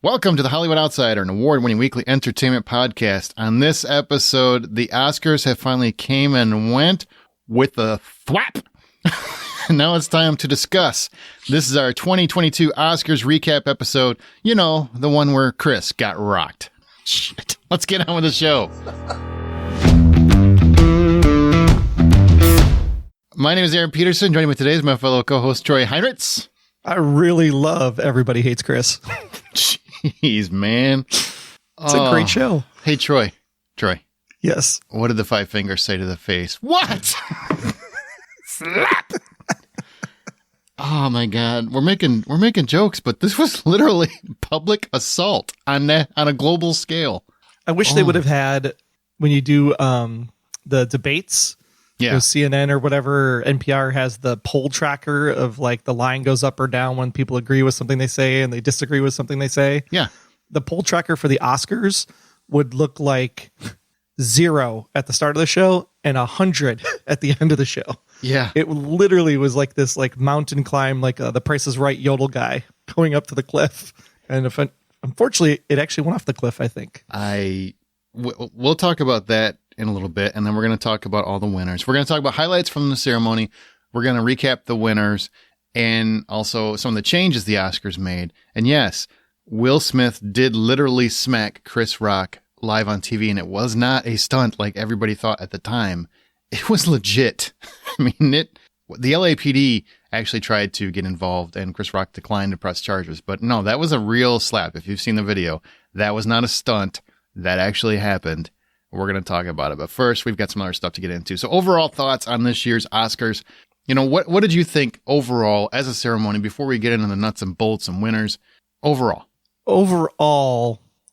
Welcome to the Hollywood Outsider, an award-winning weekly entertainment podcast. On this episode, the Oscars have finally came and went with a thwap. Now it's time to discuss. This is our 2022 Oscars recap episode. You know, the one where Chris got rocked. Shit. Let's get on with the show. My name is Aaron Peterson. Joining me today is my fellow co-host, Troy Heinrichs. I really love Everybody Hates Chris. Jeez, man. It's a great show. Hey, Troy. Yes. What did the five fingers say to the face? What? Slap. Oh my God. We're making jokes, but this was literally public assault on a global scale. I wish they would have had, when you do the debates, CNN or whatever, NPR has the poll tracker of like the line goes up or down when people agree with something they say and they disagree with something they say. Yeah. The poll tracker for the Oscars would look like 0 at the start of the show and 100 at the end of the show. Yeah. It literally was like this like mountain climb, like the Price is Right yodel guy going up to the cliff. And unfortunately, it actually went off the cliff, I think. We'll talk about that in a little bit, and then we're going to talk about all the winners. We're going to talk about highlights from the ceremony. We're going to recap the winners and also some of the changes the Oscars made. And yes, Will Smith did literally smack Chris Rock live on TV, and it was not a stunt like everybody thought at the time. It was legit. I mean, the LAPD actually tried to get involved, and Chris Rock declined to press charges. But no, that was a real slap. If you've seen the video, that was not a stunt. That actually happened. We're going to talk about it. But first, we've got some other stuff to get into. So overall thoughts on this year's Oscars. You know, what did you think overall as a ceremony before we get into the nuts and bolts and winners? Overall,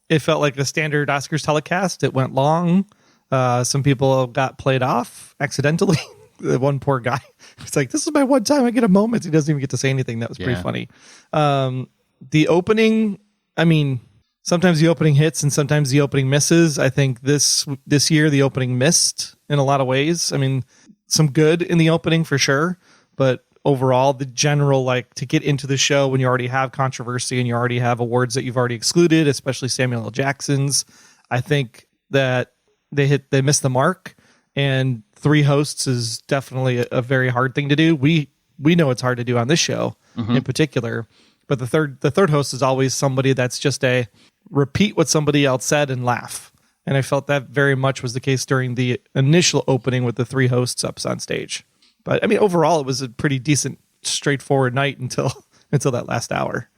it felt like a standard Oscars telecast. It went long. Some people got played off accidentally. The one poor guy. It's like, this is my one time I get a moment. He doesn't even get to say anything. That was pretty funny. The opening, I mean, sometimes the opening hits and sometimes the opening misses. I think this year the opening missed in a lot of ways. I mean, some good in the opening for sure, but overall the general, like, to get into the show when you already have controversy and you already have awards that you've already excluded, especially Samuel L. Jackson's, I think that they missed the mark. And 3 hosts is definitely a very hard thing to do. We know it's hard to do on this show in particular. But the third host is always somebody that's just a repeat what somebody else said and laugh. And I felt that very much was the case during the initial opening with the 3 hosts up on stage. But I mean, overall, it was a pretty decent, straightforward night until that last hour.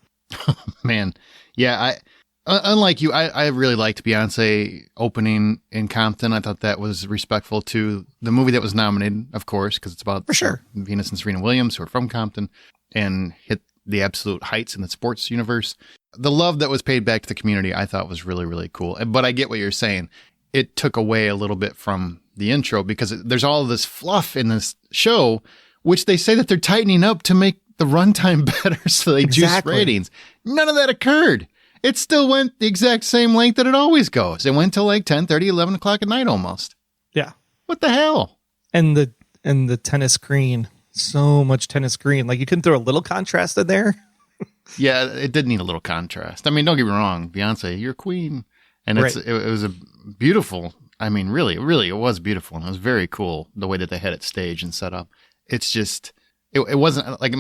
Man, yeah, unlike you, I really liked Beyonce opening in Compton. I thought that was respectful to the movie that was nominated, of course, because it's about for sure Venus and Serena Williams, who are from Compton, and hit the absolute heights in the sports universe. The love that was paid back to the community, I thought was really, really cool. But I get what you're saying. It took away a little bit from the intro because there's all of this fluff in this show, which they say that they're tightening up to make the runtime better so they juice ratings. None of that occurred. It still went the exact same length that it always goes. It went till like 10:30, 11 o'clock at night almost. Yeah. What the hell? And the tennis green. So much tennis green. Like, you couldn't throw a little contrast in there. Yeah, it did need a little contrast. I mean, don't get me wrong, Beyonce, you're queen. And it was a beautiful, I mean, really, it was beautiful. And it was very cool the way that they had it staged and set up. It's just, it wasn't like,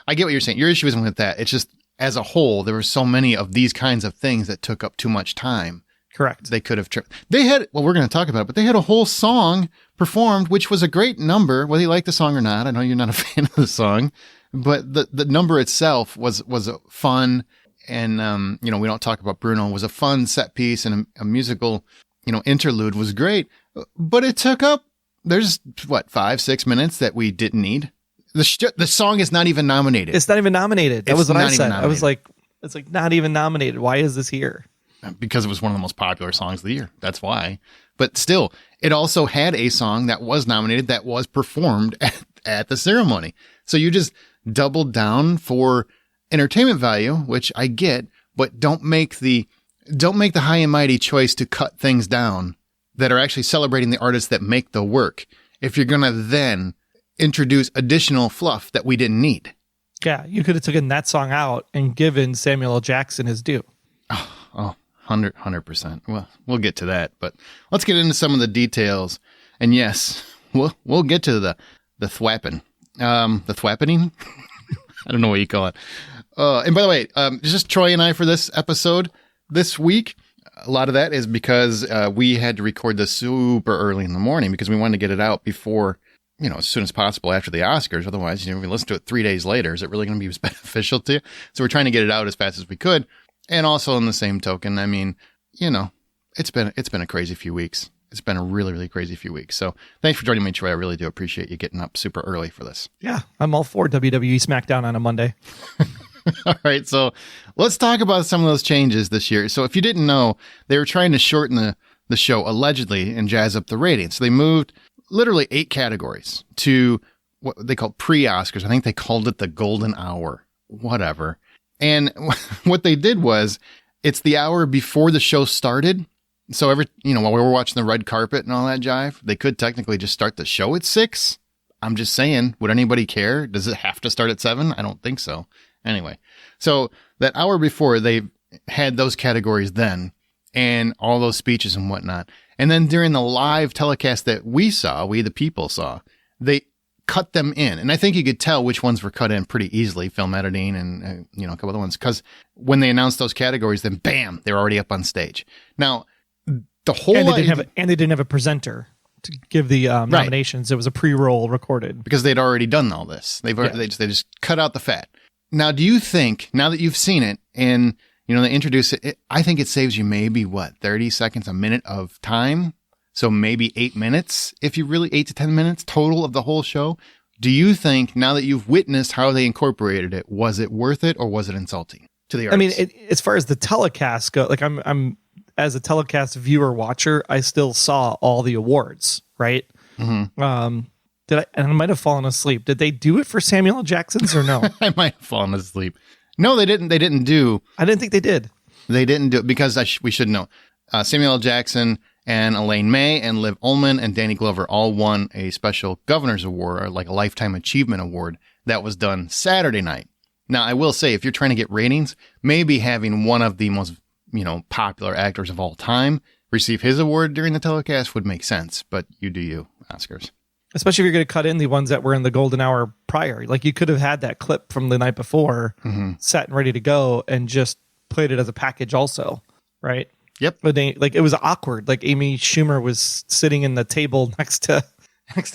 I get what you're saying. Your issue isn't with that. It's just, as a whole, there were so many of these kinds of things that took up too much time. Correct. They could have, they had, well, we're going to talk about it, but they had a whole song performed, which was a great number, whether you like the song or not. I know you're not a fan of the song, but the number itself was fun. And, we don't talk about Bruno. It was a fun set piece and a musical, interlude was great, but it took up, there's 5-6 minutes that we didn't need. The song is not even nominated. It's not even nominated. That was what I said. I was like, it's like not even nominated. Why is this here? Because it was one of the most popular songs of the year. That's why. But still, it also had a song that was nominated that was performed at the ceremony. So you just doubled down for entertainment value, which I get, but don't make the high and mighty choice to cut things down that are actually celebrating the artists that make the work. If you're going to then introduce additional fluff that we didn't need. Yeah, you could have taken that song out and given Samuel L. Jackson his due. Oh, 100%. Well, we'll get to that, but let's get into some of the details. And yes, we'll get to the thwapping. The thwappening? I don't know what you call it. And by the way, just Troy and I for this episode this week. A lot of that is because we had to record this super early in the morning because we wanted to get it out before, as soon as possible after the Oscars. Otherwise, if we listen to it 3 days later, is it really going to be as beneficial to you? So we're trying to get it out as fast as we could. And also in the same token, I mean, it's been a crazy few weeks. It's been a really, really crazy few weeks. So thanks for joining me, Troy. I really do appreciate you getting up super early for this. Yeah, I'm all for WWE SmackDown on a Monday. All right, so let's talk about some of those changes this year. So if you didn't know, they were trying to shorten the show allegedly and jazz up the ratings. So they moved literally 8 categories to what they call pre-Oscars. I think they called it the golden hour, whatever. And what they did was it's the hour before the show started. So while we were watching the red carpet and all that jive, they could technically just start the show at 6. I'm just saying, would anybody care? Does it have to start at 7? I don't think so. Anyway, so that hour before they had those categories then and all those speeches and whatnot. And then during the live telecast that we the people saw, they cut them in. And I think you could tell which ones were cut in pretty easily, film editing and, a couple other ones. Because when they announced those categories, then bam, they were already up on stage. Now, the whole... And they didn't have a presenter to give the nominations. Right. It was a pre-roll recorded. Because they'd already done all this. They just cut out the fat. Now, do you think, now that you've seen it and, they introduce it, I think it saves you maybe, 30 seconds, a minute of time? So maybe 8 minutes, if you really 8 to 10 minutes total of the whole show. Do you think now that you've witnessed how they incorporated it, was it worth it or was it insulting to the artists? I mean, as far as the telecast go, like I'm as a telecast viewer watcher, I still saw all the awards, right? Mm-hmm. I might have fallen asleep. Did they do it for Samuel L. Jackson's or no? I might have fallen asleep. No, they didn't. They didn't do. I didn't think they did. They didn't do it because we should know. Samuel L. Jackson and Elaine May and Liv Ullmann and Danny Glover all won a special Governor's Award, or like a Lifetime Achievement Award that was done Saturday night. Now, I will say, if you're trying to get ratings, maybe having one of the most, popular actors of all time receive his award during the telecast would make sense. But you do you, Oscars. Especially if you're going to cut in the ones that were in the golden hour prior. Like you could have had that clip from the night before set and ready to go and just played it as a package also, right? Yep. But it was awkward. Like Amy Schumer was sitting in the table next to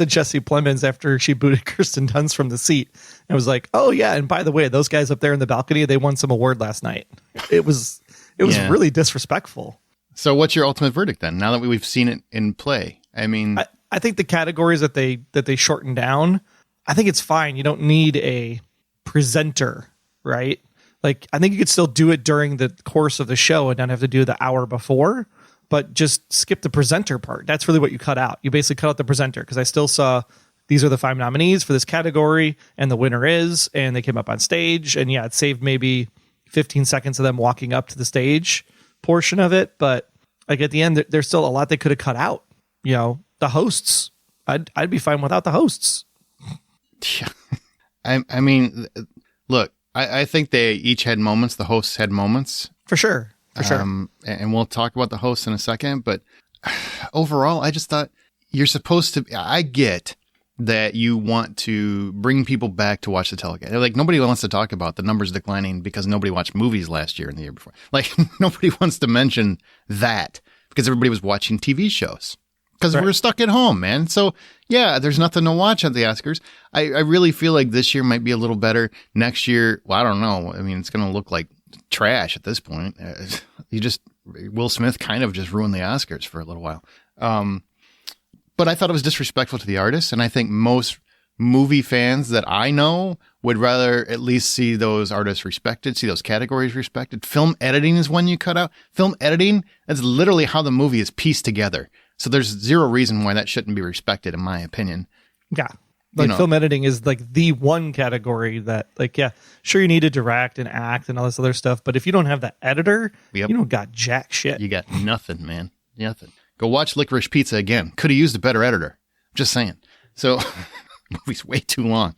Jesse Plemons after she booted Kirsten Dunst from the seat. And was like, oh yeah, and by the way, those guys up there in the balcony, they won some award last night. It was really disrespectful. So what's your ultimate verdict then? Now that we've seen it in play, I mean, I think the categories that they shortened down, I think it's fine. You don't need a presenter, right? Like, I think you could still do it during the course of the show and not have to do the hour before, but just skip the presenter part. That's really what you cut out. You basically cut out the presenter because I still saw these are the 5 nominees for this category and the winner is, and they came up on stage. And yeah, it saved maybe 15 seconds of them walking up to the stage portion of it. But like at the end, there's still a lot they could have cut out. The hosts, I'd be fine without the hosts. Yeah. I mean, look, I think they each had moments. The hosts had moments. For sure. And we'll talk about the hosts in a second. But overall, I just thought you're supposed to, I get that you want to bring people back to watch the telecast. Like nobody wants to talk about the numbers declining because nobody watched movies last year and the year before. Like nobody wants to mention that because everybody was watching TV shows. Because we're stuck at home, man. So, yeah, there's nothing to watch at the Oscars. I really feel like this year might be a little better. Next year, well, I don't know. I mean, it's going to look like trash at this point. Will Smith kind of just ruined the Oscars for a little while. But I thought it was disrespectful to the artists. And I think most movie fans that I know would rather at least see those artists respected, see those categories respected. Film editing is one you cut out. Film editing, that's literally how the movie is pieced together. So there's zero reason why that shouldn't be respected, in my opinion. Yeah. Like film editing is like the one category that like, yeah, sure you need to direct and act and all this other stuff. But if you don't have that editor, you don't got jack shit. You got nothing, man. Nothing. Go watch Licorice Pizza again. Could have used a better editor. Just saying. So movie's way too long.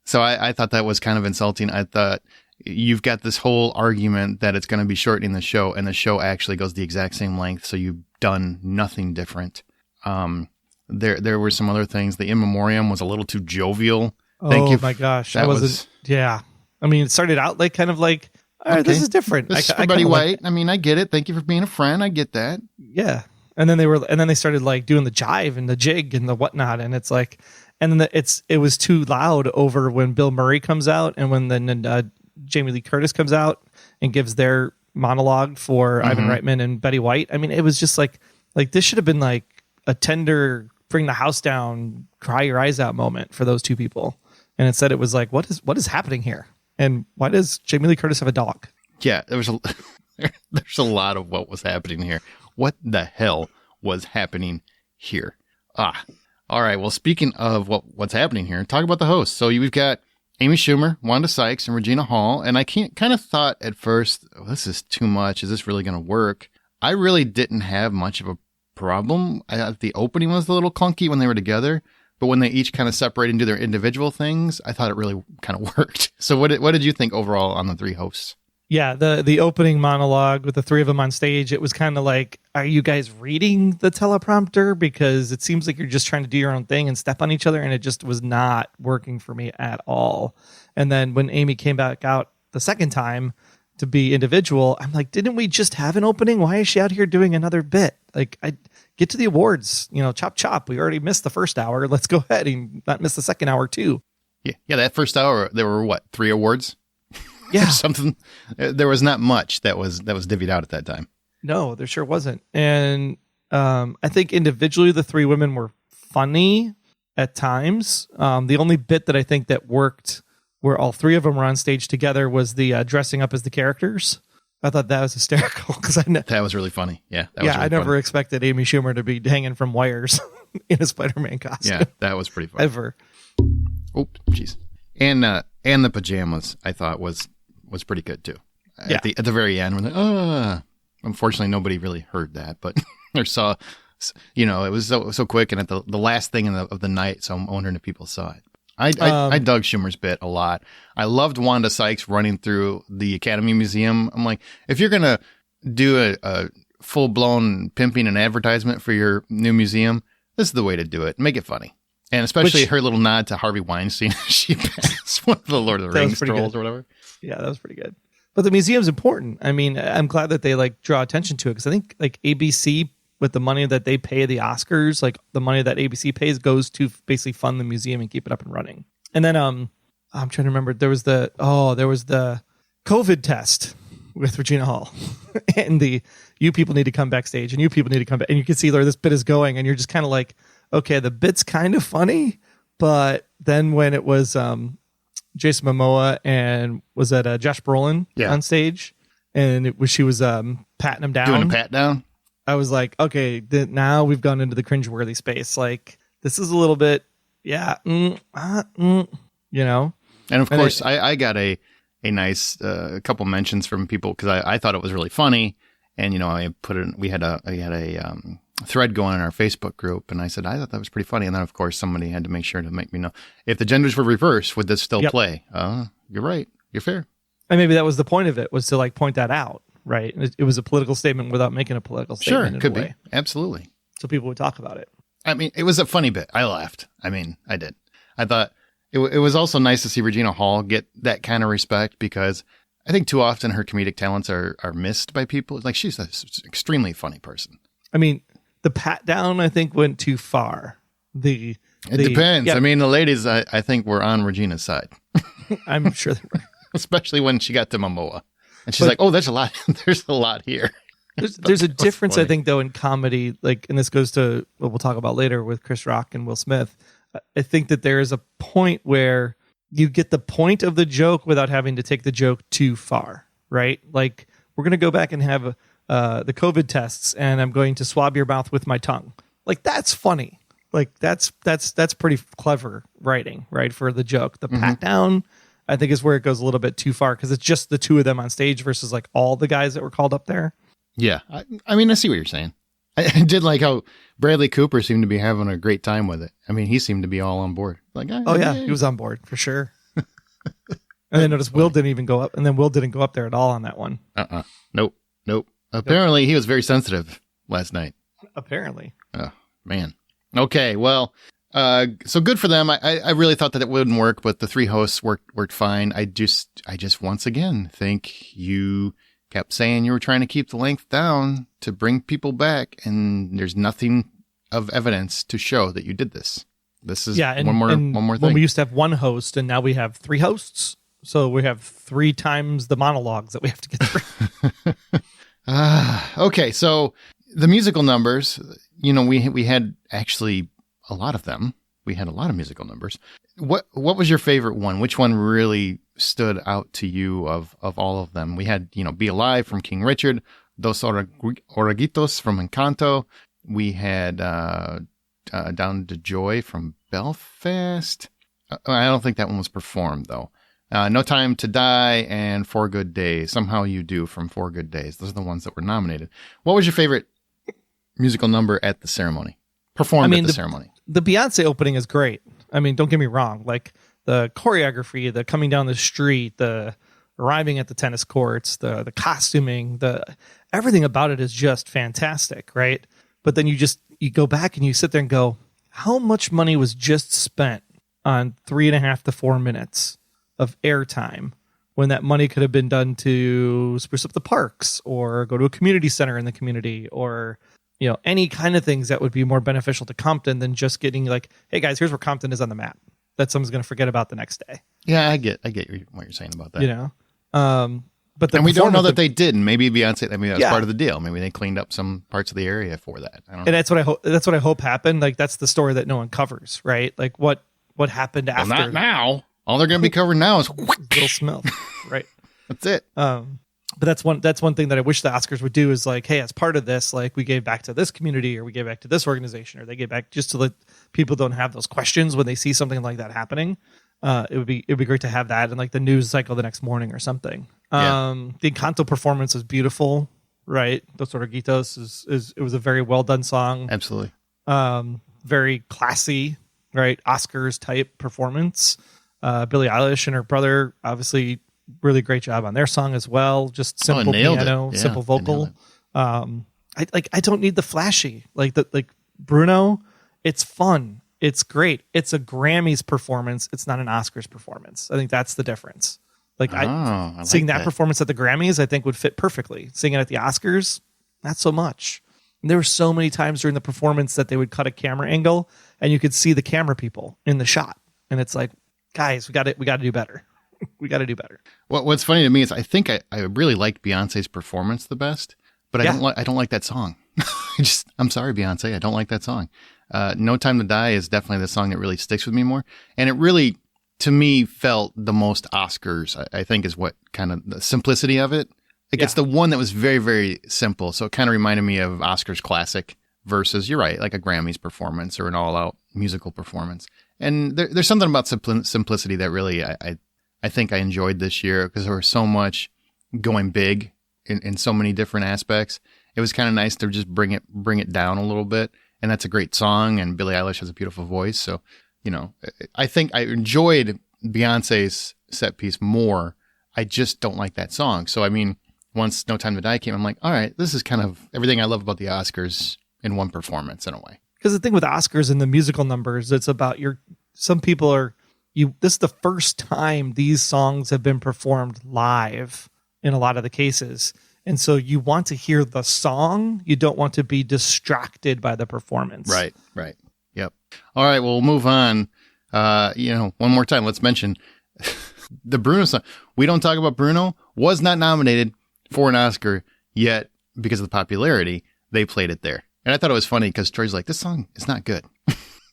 So I thought that was kind of insulting. I thought you've got this whole argument that it's going to be shortening the show, and the show actually goes the exact same length. So you've done nothing different. There were some other things. The in memoriam was a little too jovial. Thank you. My gosh. That was. Yeah. I mean, it started out like kind of like, all right, this is different. This is for Betty White. I mean, I get it. Thank you for being a friend. I get that. Yeah. And then they started like doing the jive and the jig and the whatnot. And it's like, and then it was too loud over when Bill Murray comes out and when then Jamie Lee Curtis comes out and gives their monologue for Ivan Reitman and Betty White. I mean, it was just like this should have been like a tender, bring the house down, cry your eyes out moment for those two people. And instead it was like, what is happening here? And why does Jamie Lee Curtis have a dog? Yeah, there's a lot of what was happening here. What the hell was happening here? All right. Well, speaking of what's happening here, talk about the hosts. So we've got Amy Schumer, Wanda Sykes, and Regina Hall. And I kind of thought at first, this is too much. Is this really going to work? I really didn't have much of a problem. I thought the opening was a little clunky when they were together. But when they each kind of separate and do their individual things, I thought it really kind of worked. So what did you think overall on the three hosts? Yeah, the opening monologue with the three of them on stage, it was kind of like, are you guys reading the teleprompter? Because it seems like you're just trying to do your own thing and step on each other, and it just was not working for me at all. And then when Amy came back out the second time to be individual, I'm like, didn't we just have an opening? Why is she out here doing another bit? Like, I get to the awards, chop chop. We already missed the first hour. Let's go ahead and not miss the second hour too. Yeah, that first hour there were 3 awards? Yeah, something. There was not much that was divvied out at that time. No, there sure wasn't. And I think individually the three women were funny at times. The only bit that I think that worked where all three of them were on stage together was the dressing up as the characters. I thought that was hysterical because that was really funny. Yeah, that was really I never funny. expected Amy Schumer to be hanging from wires in a Spider-Man costume. Yeah, that was pretty funny. Ever. Oh, jeez. And the pajamas I thought was pretty good too. Yeah. At the very end, when unfortunately nobody really heard that, but or saw. It was so quick and at the last thing of the night. So I'm wondering if people saw it. I dug Schumer's bit a lot. I loved Wanda Sykes running through the Academy Museum. I'm like, if you're going to do a full-blown pimping and advertisement for your new museum, this is the way to do it. Make it funny. And especially her little nod to Harvey Weinstein. She passed one of the Lord of the Rings trolls or whatever. Yeah, that was pretty good. But the museum's important. I mean, I'm glad that they draw attention to it because I think ABC, with the money that they pay the Oscars, the money that ABC pays goes to basically fund the museum and keep it up and running. And then I'm trying to remember, there was the COVID test with Regina Hall and you people need to come backstage and you people need to come back. And you can see where this bit is going and you're just kind of like, okay, the bit's kind of funny. But then when it was Jason Momoa and was that Josh Brolin on stage and she was patting him down. Doing a pat down? I was like, okay, now we've gone into the cringeworthy space. This is a little bit, And of course, I got a nice couple mentions from people because I thought it was really funny. And, I put it, we had a thread going in our Facebook group. And I said, I thought that was pretty funny. And then, of course, somebody had to make sure to make me know if the genders were reversed, would this still play? You're right. You're fair. And maybe that was the point of it, was to point that out. Right. It was a political statement without making a political statement. Sure, could be. Absolutely. So people would talk about it. I mean, it was a funny bit. I laughed. I mean, I did. I thought it was also nice to see Regina Hall get that kind of respect because I think too often her comedic talents are missed by people. She's an extremely funny person. I mean, the pat down, I think, went too far. It depends. Yeah. I mean, the ladies, I think, were on Regina's side. I'm sure they were. Especially when she got to Momoa. And she's like, oh, there's a lot. There's a lot here. There's a difference, funny. I think, though, in comedy. And this goes to what we'll talk about later with Chris Rock and Will Smith. I think that there is a point where you get the point of the joke without having to take the joke too far, right? We're going to go back and have the COVID tests, and I'm going to swab your mouth with my tongue. That's funny. That's pretty clever writing, right, for the joke. The pat down, I think, is where it goes a little bit too far because it's just the two of them on stage versus all the guys that were called up there. Yeah. I mean, I see what you're saying. I did like how Bradley Cooper seemed to be having a great time with it. I mean, he seemed to be all on board. He was on board for sure. And then notice Will didn't even go up, and then Will didn't go up there at all on that one. Nope. Apparently he was very sensitive last night. Apparently. Oh, man. Okay, well, so good for them. I really thought that it wouldn't work, but the three hosts worked fine. I just once again think you kept saying you were trying to keep the length down to bring people back, and there's nothing of evidence to show that you did this. This is one more thing. When we used to have one host, and now we have three hosts, so we have 3 times the monologues that we have to get through. Okay, so the musical numbers, we had actually a lot of them. We had a lot of musical numbers. What was your favorite one? Which one really stood out to you of all of them? We had, Be Alive from King Richard, Dos Oreguitos from Encanto. We had Down to Joy from Belfast. I don't think that one was performed, though. No Time to Die and 4 Good Days. Somehow You Do from 4 Good Days. Those are the ones that were nominated. What was your favorite musical number at the ceremony? Performed at the ceremony. The Beyonce opening is great. I mean, don't get me wrong. Like the choreography, the coming down the street, the arriving at the tennis courts, the costuming, everything about it is just fantastic, right? But then you go back and you sit there and go, how much money was just spent on 3.5 to 4 minutes of airtime when that money could have been done to spruce up the parks or go to a community center in the community or any kind of things that would be more beneficial to Compton than just getting like, hey guys, here's where Compton is on the map that someone's going to forget about the next day. Yeah, I get what you're saying about that. But we don't know that they didn't. Maybe Beyonce. That was part of the deal. Maybe they cleaned up some parts of the area for that. I don't know. And that's what I hope happened. Like that's the story that no one covers, right? Like what happened after? Well, not now. All they're going to be covering now is Bill Smith, right? That's it. But that's one thing that I wish the Oscars would do is like, hey, as part of this, like we gave back to this community or we gave back to this organization or they gave back just to let people don't have those questions when they see something like that happening. It would be great to have that in like the news cycle the next morning or something. The Encanto performance is beautiful, right? Dos Oreguitos it was a very well done song. Absolutely. Very classy, right? Oscars type performance. Billie Eilish and her brother obviously really great job on their song as well. Just simple piano, simple vocal. I don't need the flashy like Bruno. It's fun. It's great. It's a Grammys performance. It's not an Oscars performance. I think that's the difference. Seeing that performance at the Grammys, I think would fit perfectly. Seeing it at the Oscars, not so much. And there were so many times during the performance that they would cut a camera angle and you could see the camera people in the shot. And it's like, guys, we got to do better. We got to do better. What's funny to me is I think I really liked Beyonce's performance the best, but I don't like that song. I'm sorry, Beyonce. I don't like that song. No Time to Die is definitely the song that really sticks with me more. And it really, to me, felt the most Oscars, I think is what kind of the simplicity of it. It's the one that was very, very simple. So it kind of reminded me of Oscars classic versus, you're right, like a Grammys performance or an all out musical performance. And there's something about simplicity that really I think I enjoyed this year because there was so much going big in so many different aspects. It was kind of nice to just bring it down a little bit. And that's a great song. And Billie Eilish has a beautiful voice. So, I think I enjoyed Beyonce's set piece more. I just don't like that song. So, I mean, once No Time to Die came, I'm like, all right, this is kind of everything I love about the Oscars in one performance in a way. Because the thing with Oscars and the musical numbers, it's about this is the first time these songs have been performed live in a lot of the cases. And so you want to hear the song. You don't want to be distracted by the performance. Right. Yep. All right. Well, we'll move on. One more time, let's mention the Bruno song. We Don't Talk About Bruno was not nominated for an Oscar yet because of the popularity. They played it there. And I thought it was funny because Troy's like, this song is not good.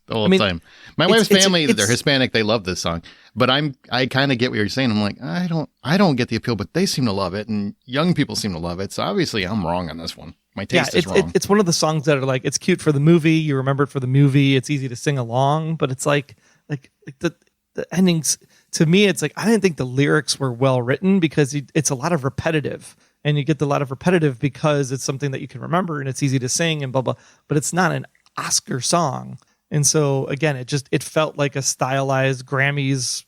The whole time. My wife's family, they're Hispanic, they love this song. But I kind of get what you're saying. I'm like, I don't get the appeal, but they seem to love it, and young people seem to love it. So obviously I'm wrong on this one. My taste is wrong. It's one of the songs that are like, it's cute for the movie, you remember it for the movie, it's easy to sing along, but it's like the endings, to me, it's like, I didn't think the lyrics were well written because it's a lot of repetitive. And you get a lot of repetitive because it's something that you can remember and it's easy to sing and blah, blah, but it's not an Oscar song. And so again, it felt like a stylized Grammys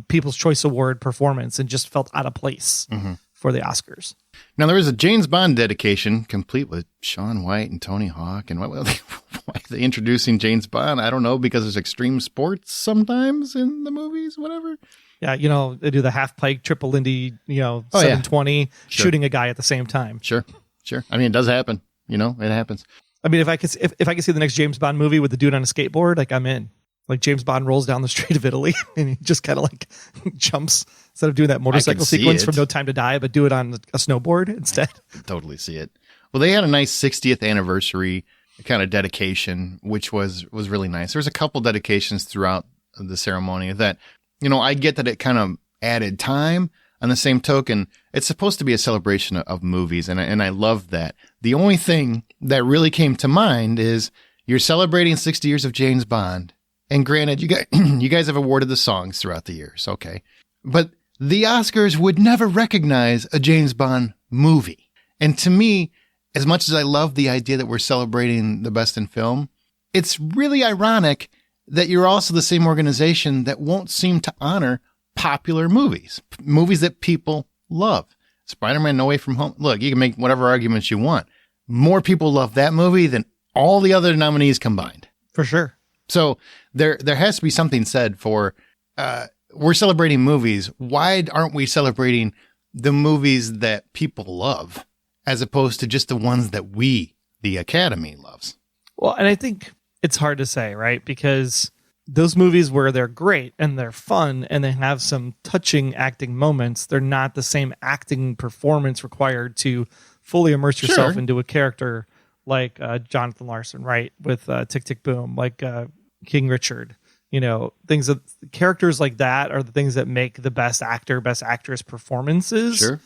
People's Choice Award performance and just felt out of place for the Oscars. Now, there was a James Bond dedication complete with Shaun White and Tony Hawk. And why are they introducing James Bond? I don't know, because there's extreme sports sometimes in the movies, whatever. Yeah, they do the half pike, triple Indy, 720, shooting a guy at the same time. Sure. I mean, it does happen. It happens. I mean, if I could see the next James Bond movie with the dude on a skateboard, like I'm in. Like James Bond rolls down the street of Italy and he just kind of like jumps instead of doing that motorcycle sequence from No Time to Die, but do it on a snowboard instead. Totally see it. Well, they had a nice 60th anniversary kind of dedication, which was really nice. There was a couple dedications throughout the ceremony that, I get that it kind of added time. On the same token, it's supposed to be a celebration of movies, and I love that. The only thing that really came to mind is you're celebrating 60 years of James Bond. And granted, you guys have awarded the songs throughout the years, okay. But the Oscars would never recognize a James Bond movie. And to me, as much as I love the idea that we're celebrating the best in film, it's really ironic that you're also the same organization that won't seem to honor popular movies that people love. Spider-Man No Way From Home. Look, you can make whatever arguments you want. More people love that movie than all the other nominees combined. For sure. So there has to be something said for, we're celebrating movies. Why aren't we celebrating the movies that people love as opposed to just the ones that the Academy, loves? Well, and I think it's hard to say, right? Because those movies where they're great and they're fun and they have some touching acting moments, they're not the same acting performance required to fully immerse yourself into a character like Jonathan Larson, right? With Tick, Tick, Boom, like King Richard, things that characters like that are the things that make the best actor, best actress performances. Sure.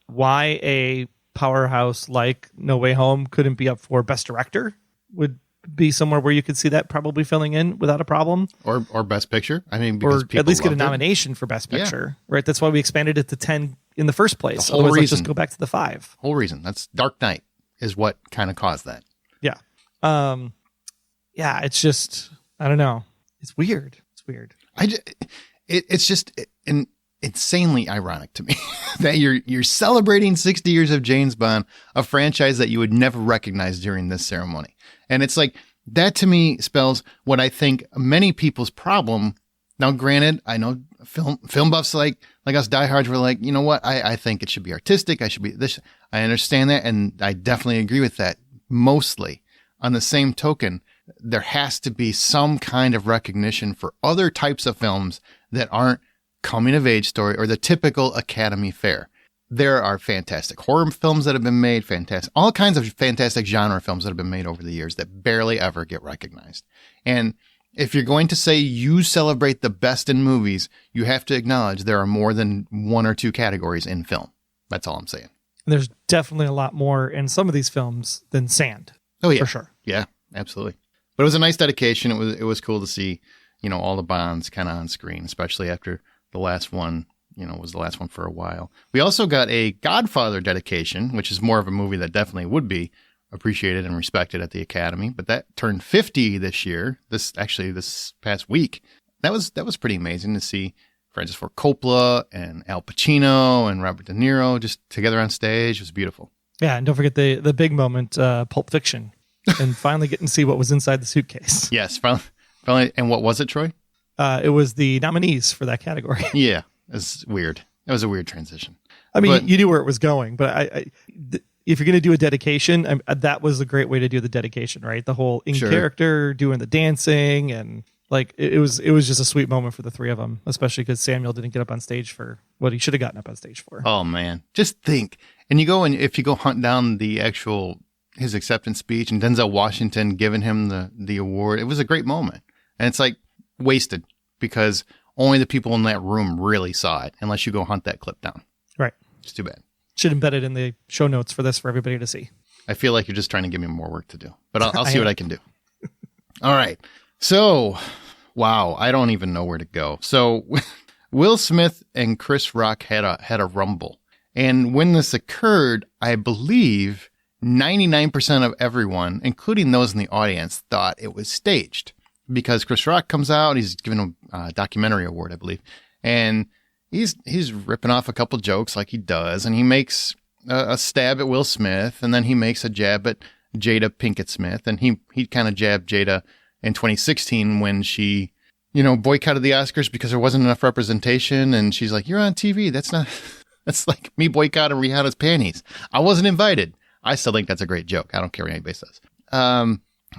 Why a powerhouse like No Way Home couldn't be up for best director would be somewhere where you could see that probably filling in without a problem. Or best picture. I mean, because or at least get a nomination for best picture, right? That's why we expanded it to 10 in the first place. Otherwise, let's just go back to the 5. Whole reason. That's Dark Knight is what kind of caused that. Yeah. It's just, I don't know. It's weird. It's just insanely ironic to me that you're celebrating 60 years of James Bond, a franchise that you would never recognize during this ceremony. And it's like, that to me spells what I think many people's problem. Now, granted, I know film buffs like us diehards were like, you know what? I think it should be artistic. I should be this. I understand that. And I definitely agree with that mostly. On the same token, there has to be some kind of recognition for other types of films that aren't coming of age story or the typical Academy fare. There are fantastic horror films that have been made, all kinds of fantastic genre films that have been made over the years that barely ever get recognized. And if you're going to say you celebrate the best in movies, you have to acknowledge there are more than 1 or 2 categories in film. That's all I'm saying. There's definitely a lot more in some of these films than sand. Oh yeah, for sure. Yeah, absolutely. But it was a nice dedication. It was cool to see, all the Bonds kind of on screen, especially after the last one, was the last one for a while. We also got a Godfather dedication, which is more of a movie that definitely would be appreciated and respected at the Academy. But that turned 50 this year. This past week. That was pretty amazing to see Francis Ford Coppola and Al Pacino and Robert De Niro just together on stage. It was beautiful. Yeah, and don't forget the big moment, Pulp Fiction, and finally getting to see what was inside the suitcase. Yes, finally. And what was it, Troy? It was the nominees for that category. Yeah, it's weird. That was a weird transition. I mean, you knew where it was going, but if you're going to do a dedication, that was a great way to do the dedication, right? The whole character doing the dancing, and like it was just a sweet moment for the 3 of them, especially because Samuel didn't get up on stage for what he should have gotten up on stage for. Oh man, just think. And if you go hunt down his acceptance speech and Denzel Washington giving him the award, it was a great moment. And it's like wasted because only the people in that room really saw it, unless you go hunt that clip down. Right. It's too bad. Should embed it in the show notes for this for everybody to see. I feel like you're just trying to give me more work to do, but I'll see what I can do. All right. So, wow, I don't even know where to go. So Will Smith and Chris Rock had a rumble. And when this occurred, I believe 99% of everyone, including those in the audience, thought it was staged. because Chris Rock comes out. He's given him a documentary award, I believe. And he's ripping off a couple jokes like he does. And he makes a stab at Will Smith. And then he makes a jab at Jada Pinkett Smith. And he kind of jabbed Jada in 2016 when she, boycotted the Oscars because there wasn't enough representation. And she's like, you're on TV. That's like me boycotting Rihanna's panties. I wasn't invited. I still think that's a great joke. I don't care what anybody says.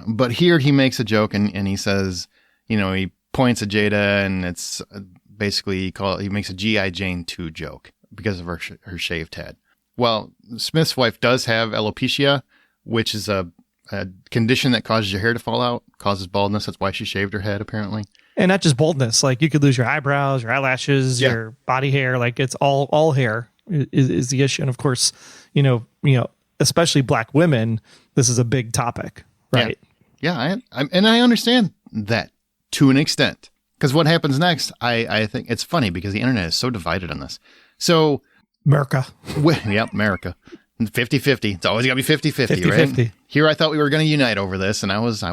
But here he makes a joke and he says, he points at Jada and it's basically he makes a G.I. Jane 2 joke because of her shaved head. Well, Smith's wife does have alopecia, which is a condition that causes your hair to fall out, causes baldness. That's why she shaved her head, apparently. And not just baldness. Like you could lose your eyebrows, your eyelashes, your body hair. Like it's all hair is the issue. And of course, especially black women, this is a big topic, right? Yeah, I understand that to an extent. Because what happens next, I think it's funny because the internet is so divided on this. So America. America. 50-50. It's always got to be 50-50, right? 50. Here I thought we were going to unite over this, and I was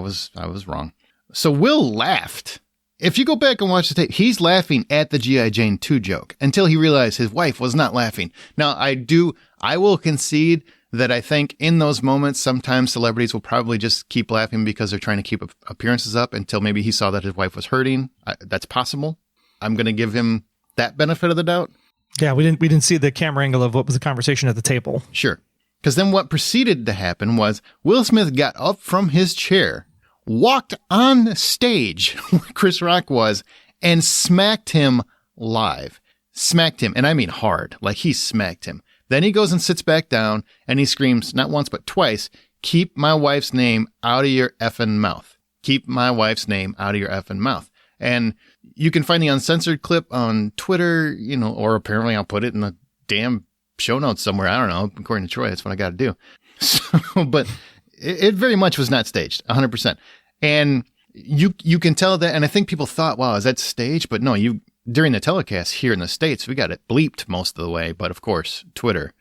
wrong. So Will laughed. If you go back and watch the tape, he's laughing at the G.I. Jane 2 joke until he realized his wife was not laughing. Now, I will concede that I think in those moments, sometimes celebrities will probably just keep laughing because they're trying to keep appearances up until maybe he saw that his wife was hurting. That's possible. I'm going to give him that benefit of the doubt. Yeah, we didn't see the camera angle of what was the conversation at the table. Sure. Because then what proceeded to happen was Will Smith got up from his chair, walked on stage where Chris Rock was, and smacked him live. Smacked him, and I mean hard, like he smacked him. Then he goes and sits back down, and he screams, not once but twice, keep my wife's name out of your effing mouth. Keep my wife's name out of your effing mouth. And you can find the uncensored clip on Twitter, or apparently I'll put it in the damn show notes somewhere. I don't know. According to Troy, that's what I got to do. So, but it very much was not staged, 100%. And you can tell that, and I think people thought, wow, is that staged? But no, during the telecast here in the States, we got it bleeped most of the way. But of course, Twitter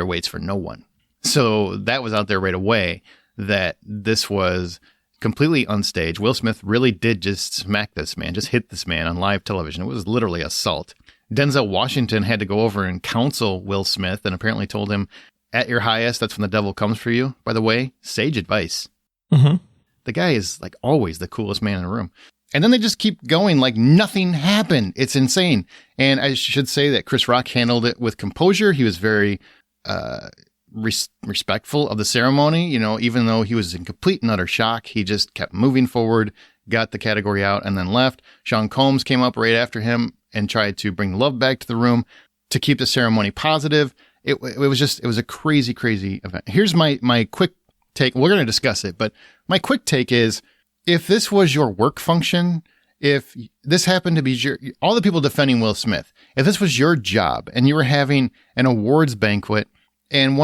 waits for no one. So that was out there right away that this was completely unstaged. Will Smith really did just smack this man, just hit this man on live television. It was literally assault. Denzel Washington had to go over and counsel Will Smith and apparently told him, at your highest, that's when the devil comes for you. By the way, sage advice. Mm-hmm. The guy is like always the coolest man in the room. And then they just keep going like nothing happened. It's insane. And I should say that Chris Rock handled it with composure. He was very respectful of the ceremony. Even though he was in complete and utter shock, he just kept moving forward, got the category out, and then left. Sean Combs came up right after him and tried to bring love back to the room to keep the ceremony positive. It was a crazy, crazy event. Here's my quick take. We're going to discuss it, but my quick take is, if this was your work function, if this happened to be all the people defending Will Smith, if this was your job and you were having an awards banquet and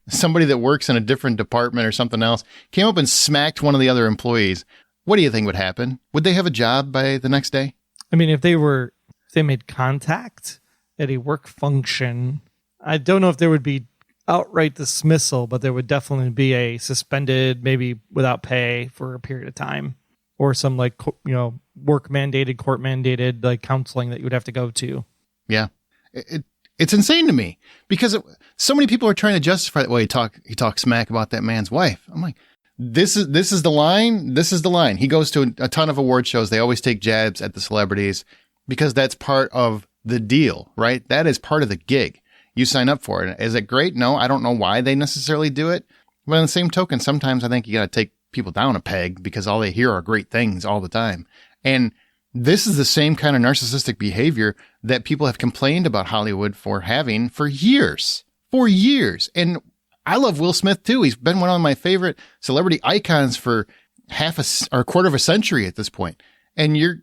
somebody that works in a different department or something else came up and smacked one of the other employees, what do you think would happen? Would they have a job by the next day? I mean, if they made contact at a work function, I don't know if there would be outright dismissal, but there would definitely be a suspended, maybe without pay for a period of time, or some work mandated, court mandated, like counseling that you would have to go to. Yeah. It's insane to me because so many people are trying to justify that. Well, he talk smack about that man's wife. I'm like, this is the line. This is the line. He goes to a ton of award shows. They always take jabs at the celebrities because that's part of the deal, right? That is part of the gig. You sign up for it. Is it great? No, I don't know why they necessarily do it. But on the same token, sometimes I think you got to take people down a peg because all they hear are great things all the time. And this is the same kind of narcissistic behavior that people have complained about Hollywood for having for years. And I love Will Smith too. He's been one of my favorite celebrity icons for a quarter of a century at this point. And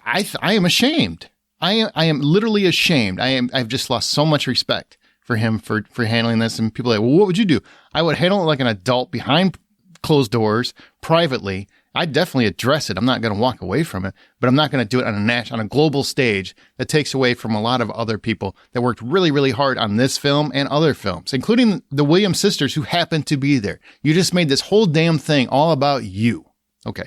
I am ashamed. I am literally ashamed. I've just lost so much respect for him for handling this. And people are like, well, what would you do? I would handle it like an adult behind closed doors, privately. I'd definitely address it. I'm not going to walk away from it, but I'm not going to do it on a global stage that takes away from a lot of other people that worked really, really hard on this film and other films, including the Williams sisters who happened to be there. You just made this whole damn thing all about you. Okay,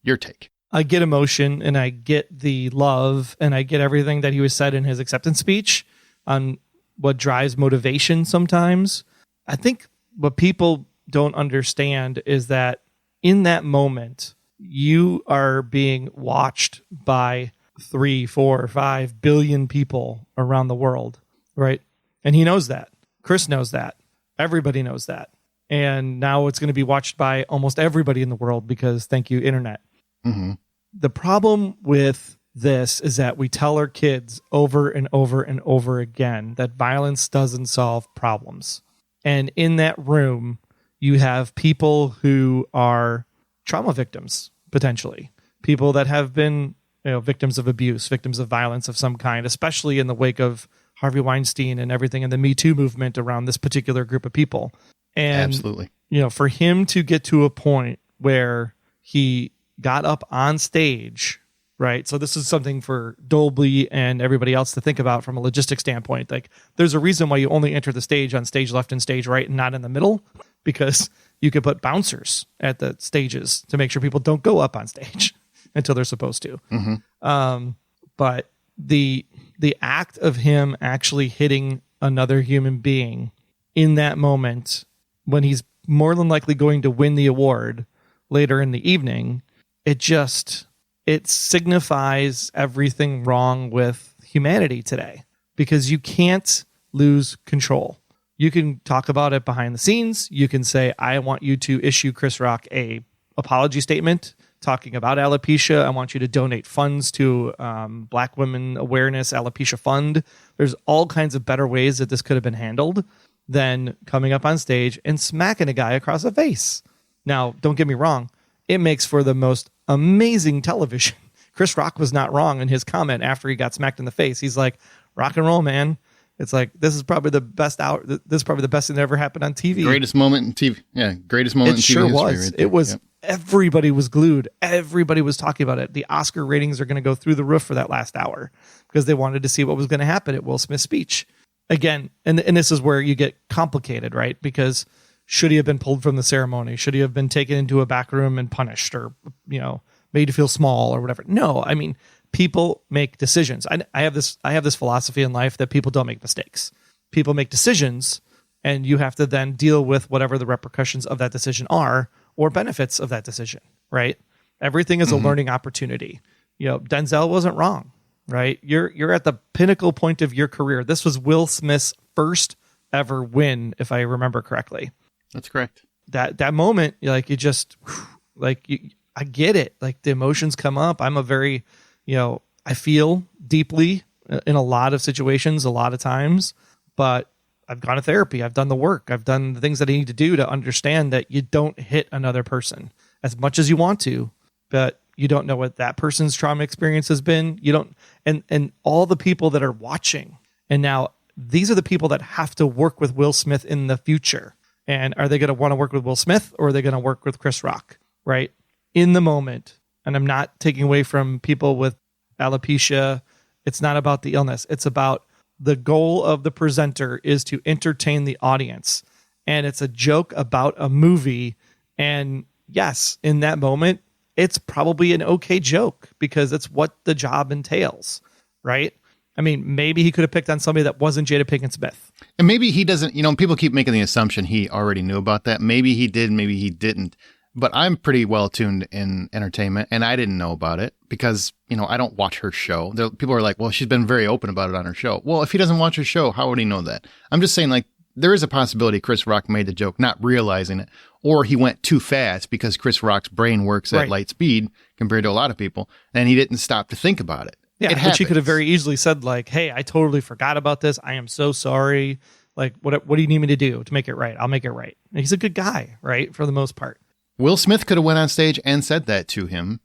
your take. I get emotion and I get the love and I get everything that he was said in his acceptance speech on what drives motivation sometimes. I think what people don't understand is that in that moment, you are being watched by 3, 4, 5 billion people around the world, right? And he knows that. Chris knows that. Everybody knows that. And now it's going to be watched by almost everybody in the world because thank you, internet. Mm-hmm. The problem with this is that we tell our kids over and over and over again that violence doesn't solve problems. And in that room, you have people who are trauma victims, potentially. People that have been, victims of abuse, victims of violence of some kind, especially in the wake of Harvey Weinstein and everything in the Me Too movement around this particular group of people. And, absolutely. For him to get to a point where he got up on stage, right? So this is something for Dolby and everybody else to think about from a logistic standpoint. Like, there's a reason why you only enter the stage on stage left and stage right and not in the middle, because you could put bouncers at the stages to make sure people don't go up on stage until they're supposed to. Mm-hmm. But the act of him actually hitting another human being in that moment, when he's more than likely going to win the award later in the evening, it signifies everything wrong with humanity today, because you can't lose control. You can talk about it behind the scenes. You can say, I want you to issue Chris Rock a apology statement talking about alopecia. I want you to donate funds to Black Women Awareness Alopecia Fund. There's all kinds of better ways that this could have been handled than coming up on stage and smacking a guy across the face. Now, don't get me wrong. It makes for the most amazing television. Chris Rock was not wrong in his comment after he got smacked in the face. He's like, rock and roll, man. It's like, this is probably the best this is probably the best thing that ever happened on TV. Greatest moment in TV. Yeah, greatest moment in TV sure history. Was. Right, it was. Yep. Everybody was glued. Everybody was talking about it. The Oscar ratings are going to go through the roof for that last hour because they wanted to see what was going to happen at Will Smith's speech. Again, and this is where you get complicated, right? Because should he have been pulled from the ceremony? Should he have been taken into a back room and punished, or made to feel small or whatever? No, I mean, people make decisions. I have this philosophy in life that people don't make mistakes. People make decisions, and you have to then deal with whatever the repercussions of that decision are, or benefits of that decision, right? Everything is a learning opportunity. Denzel wasn't wrong, right? You're at the pinnacle point of your career. This was Will Smith's first ever win, if I remember correctly. That's correct. That moment, I get it. Like, the emotions come up. I'm a very, I feel deeply in a lot of situations, a lot of times, but I've gone to therapy. I've done the work. I've done the things that I need to do to understand that you don't hit another person as much as you want to, but you don't know what that person's trauma experience has been. You don't, and all the people that are watching. And now these are the people that have to work with Will Smith in the future. And are they going to want to work with Will Smith, or are they going to work with Chris Rock? Right? In the moment. And I'm not taking away from people with alopecia. It's not about the illness. It's about the goal of the presenter is to entertain the audience. And it's a joke about a movie. And yes, in that moment, it's probably an okay joke because it's what the job entails, right? I mean, maybe he could have picked on somebody that wasn't Jada Pinkett Smith. And maybe he doesn't, people keep making the assumption he already knew about that. Maybe he did, maybe he didn't. But I'm pretty well tuned in entertainment, and I didn't know about it because, I don't watch her show. People are like, well, she's been very open about it on her show. Well, if he doesn't watch her show, how would he know that? I'm just saying, like, there is a possibility Chris Rock made the joke, not realizing it, or he went too fast because Chris Rock's brain works at light speed compared to a lot of people, and he didn't stop to think about it. Yeah, which he could have very easily said, like, hey, I totally forgot about this. I am so sorry. Like, what do you need me to do to make it right? I'll make it right. And he's a good guy, right? For the most part. Will Smith could have went on stage and said that to him.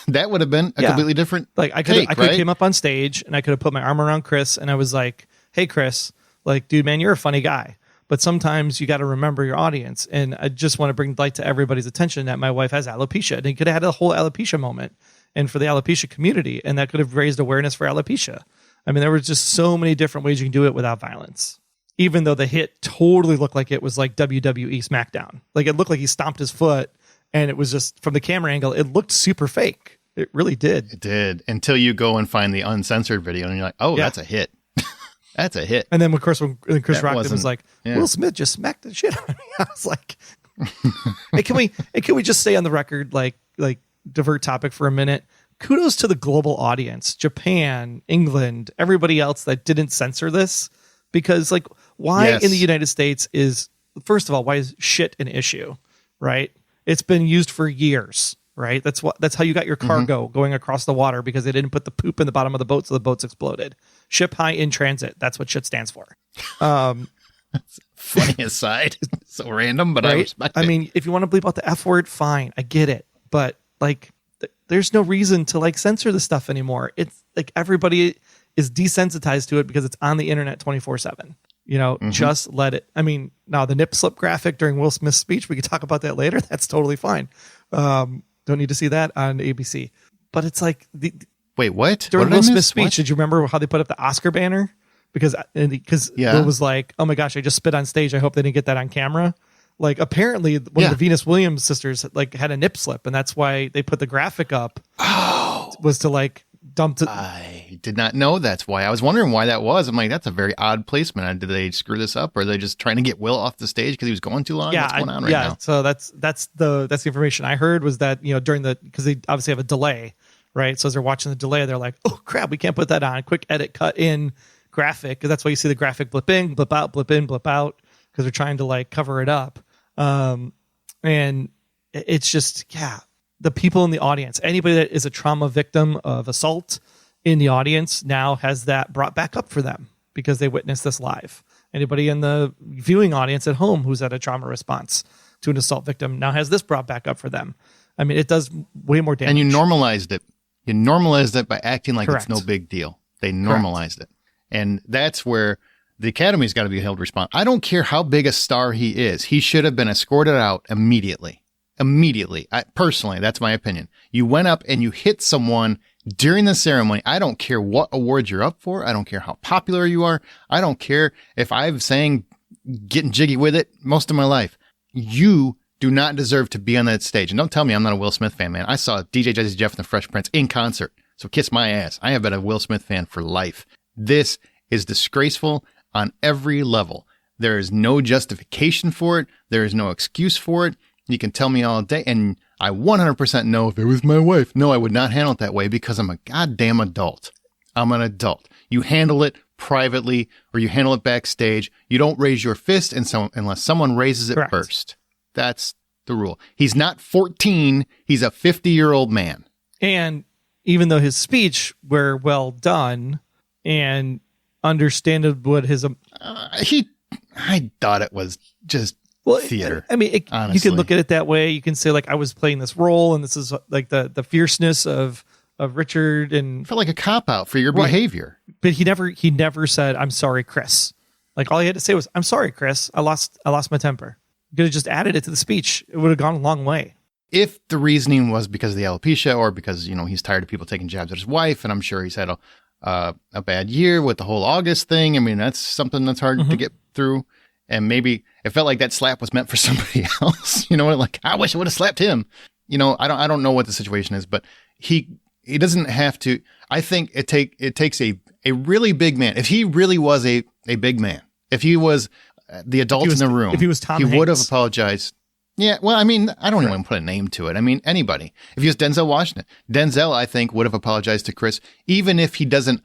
That would have been a completely different I could have came up on stage and I could have put my arm around Chris and I was like, hey, Chris, like, dude, man, you're a funny guy. But sometimes you got to remember your audience. And I just want to bring light to everybody's attention that my wife has alopecia. And he could have had a whole alopecia moment and for the alopecia community. And that could have raised awareness for alopecia. I mean, there were just so many different ways you can do it without violence. Even though the hit totally looked like it was like WWE SmackDown. Like, it looked like he stomped his foot and it was just, from the camera angle, it looked super fake. It really did. It did, until you go and find the uncensored video and you're like, oh, that's a hit. That's a hit. And then, of course, when Chris Rock was like, Will Smith just smacked the shit out of me. I was like, hey, can we just say on the record, like divert topic for a minute? Kudos to the global audience, Japan, England, everybody else that didn't censor this, because like why in the United States is, first of all, why is shit an issue, right? It's been used for years, right? That's how you got your cargo going across the water, because they didn't put the poop in the bottom of the boat so the boats exploded. Ship high in transit. That's what shit stands for. Funny aside. So random, but right? I respect it. I mean, if you want to bleep out the F word, fine. I get it. But like, there's no reason to like censor the stuff anymore. It's like everybody is desensitized to it because it's on the internet 24/7. You know, just let it. I mean, now the nip slip graphic during Will Smith's speech, we could talk about that later. That's totally fine. Don't need to see that on ABC. But it's like wait, what? During Will Smith's speech, did you remember how they put up the Oscar banner? Because it was like, oh my gosh, I just spit on stage. I hope they didn't get that on camera. Like apparently one of the Venus Williams sisters like had a nip slip, and that's why they put the graphic up. Oh, was to like dump it. I did not know that's why. I was wondering why that was. I'm like, that's a very odd placement. Did they screw this up, or are they just trying to get Will off the stage because he was going too long? What's going on right now? So that's the information I heard, was that, you know, during because they obviously have a delay, right? So as they're watching the delay, they're like, oh crap, we can't put that on. Quick edit, cut in graphic, because that's why you see the graphic blip in, blip out, blip in, blip out, because they're trying to like cover it up. And it's just, the people in the audience, anybody that is a trauma victim of assault in the audience now has that brought back up for them because they witnessed this live. Anybody in the viewing audience at home who's at a trauma response to an assault victim now has this brought back up for them. I mean, it does way more damage. And you normalized it. You normalized it by acting like it's no big deal. They normalized it. And that's where the Academy's got to be held responsible. I don't care how big a star he is. He should have been escorted out immediately. Immediately. Personally, that's my opinion. You went up and you hit someone during the ceremony. I don't care what awards you're up for. I don't care how popular you are. I don't care if I've sang Getting Jiggy With It most of my life. You do not deserve to be on that stage. And don't tell me I'm not a Will Smith fan, man. I saw DJ Jazzy Jeff and the Fresh Prince in concert. So kiss my ass. I have been a Will Smith fan for life. This is disgraceful on every level. There is no justification for it. There is no excuse for it. You can tell me all day, and I 100% know if it was my wife, no, I would not handle it that way, because I'm a goddamn adult. I'm an adult. You handle it privately, or you handle it backstage. You don't raise your fist unless someone raises it first. That's the rule. He's not 14. He's a 50-year-old man. And even though his speech were well done and understandable, what his I thought it was just theater. I mean, you can look at it that way. You can say like, I was playing this role, and this is like the fierceness of Richard, and it felt like a cop out for your behavior. But he never said, "I'm sorry, Chris." Like all he had to say was, "I'm sorry, Chris. I lost my temper." You could have just added it to the speech. It would have gone a long way. If the reasoning was because of the alopecia, or because, you know, he's tired of people taking jabs at his wife, and I'm sure he's had a bad year with the whole August thing. I mean, that's something that's hard to get through. And maybe it felt like that slap was meant for somebody else. You know, like, I wish I would have slapped him. You know, I don't know what the situation is, but he doesn't have to. I think it takes a really big man. If he really was a big man, if he was the adult in the room, if he was Tom Hanks, he would have apologized. Yeah, well, I mean, I don't even put a name to it. I mean, anybody. If he was Denzel Washington, Denzel, I think, would have apologized to Chris, even if he doesn't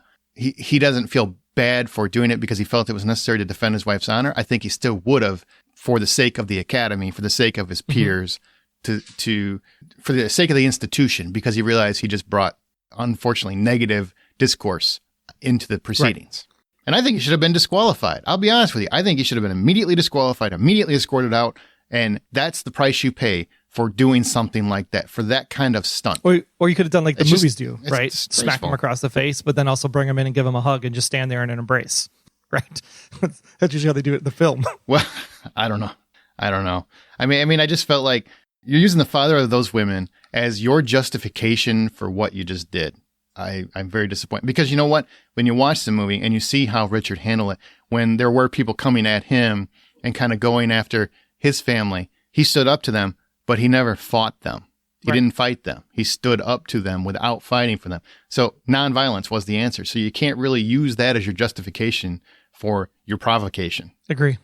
feel bad for doing it because he felt it was necessary to defend his wife's honor. I think he still would have, for the sake of the Academy, for the sake of his peers, for the sake of the institution, because he realized he just brought, unfortunately, negative discourse into the proceedings. Right. And I think he should have been disqualified. I'll be honest with you. I think he should have been immediately disqualified, immediately escorted out. And that's the price you pay for doing something like that, for that kind of stunt. Or you could have done like the movies do, right? Smack him across the face, but then also bring him in and give him a hug and just stand there in an embrace, right? That's usually how they do it in the film. Well, I don't know. I mean, I just felt like you're using the father of those women as your justification for what you just did. I'm very disappointed, because you know what? When you watch the movie and you see how Richard handled it, when there were people coming at him and kind of going after his family, he stood up to them, but he never fought them. He didn't fight them. He stood up to them without fighting for them. So nonviolence was the answer. So you can't really use that as your justification for your provocation. Agree.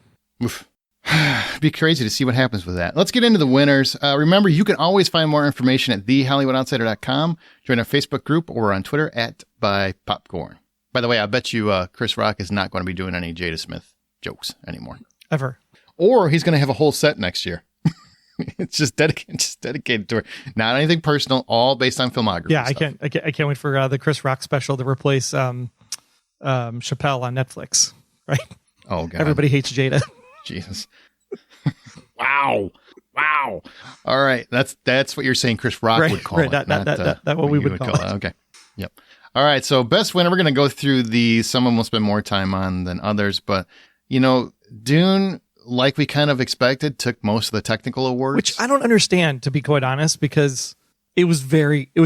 Oof. It'd be crazy to see what happens with that. Let's get into the winners. Remember, you can always find more information at thehollywoodoutsiders.com. Join our Facebook group or on Twitter at @BuyPopcorn. By the way, I bet you Chris Rock is not going to be doing any Jada Smith jokes anymore. Ever. Or he's going to have a whole set next year. It's just dedicated to her. Not anything personal, all based on filmography. Yeah, stuff. I can't wait for the Chris Rock special to replace Chappelle on Netflix. Right? Oh God, everybody hates Jada. Jesus. Wow. All right, that's what you're saying. Chris Rock would call it. That what we would call it. Okay. Yep. All right. So best winner. We're going to go through these. Some of them we'll spend more time on than others, but Dune, like we kind of expected, took most of the technical awards. Which I don't understand, to be quite honest, because it was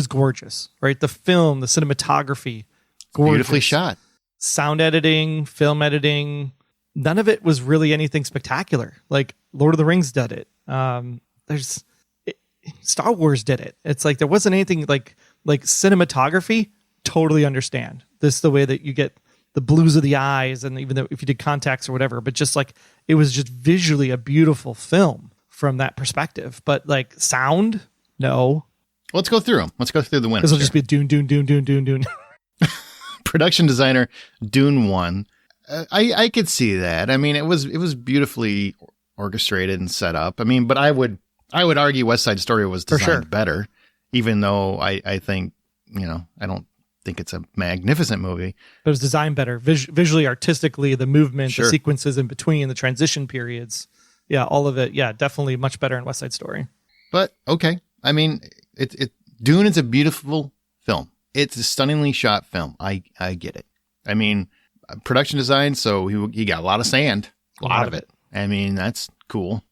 gorgeous, right? The film, the cinematography, gorgeous. Beautifully shot. Sound editing, film editing, none of it was really anything spectacular. Like Lord of the Rings did it. Star Wars did it. It's like there wasn't anything like cinematography. Totally understand. This is the way that you get the blues of the eyes, and even though if you did contacts or whatever, but just like it was just visually a beautiful film from that perspective. But like sound, no. Let's go through them. Let's go through the winners. This will just be Dune. Production designer, Dune 1. I could see that. I mean, it was beautifully orchestrated and set up. I mean, but I would argue West Side Story was designed better, even though I think I don't think it's a magnificent movie. But it was designed better, visually, artistically, the movement, the sequences in between, the transition periods. Yeah, all of it. Yeah, definitely much better in West Side Story. But okay, I mean, Dune is a beautiful film. It's a stunningly shot film. I get it. I mean, production design, so he got a lot of sand, a lot of it. I mean, that's cool.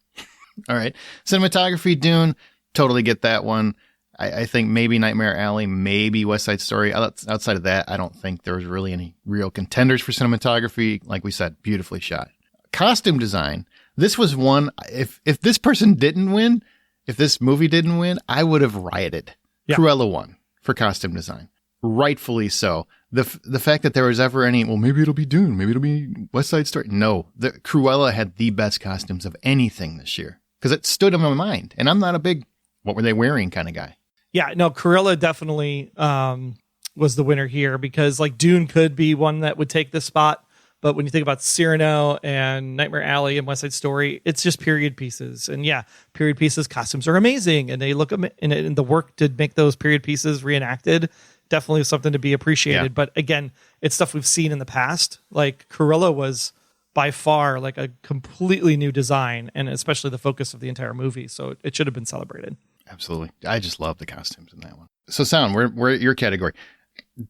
All right, cinematography, Dune, totally get that one. I think maybe Nightmare Alley, maybe West Side Story. Outside of that, I don't think there was really any real contenders for cinematography. Like we said, beautifully shot. Costume design. This was one, if this person didn't win, if this movie didn't win, I would have rioted. Yeah. Cruella won for costume design. Rightfully so. The fact that there was ever any, well, maybe it'll be Dune, maybe it'll be West Side Story. No, Cruella had the best costumes of anything this year because it stood in my mind. And I'm not a big, what were they wearing kind of guy. Yeah, no, Cruella definitely was the winner here because like Dune could be one that would take this spot. But when you think about Cyrano and Nightmare Alley and West Side Story, it's just period pieces. And yeah, period pieces costumes are amazing. And they look, and the work to make those period pieces reenacted definitely something to be appreciated. Yeah. But again, it's stuff we've seen in the past. Like Cruella was by far like a completely new design and especially the focus of the entire movie. So it should have been celebrated. Absolutely. I just love the costumes in that one. So sound, we're at your category.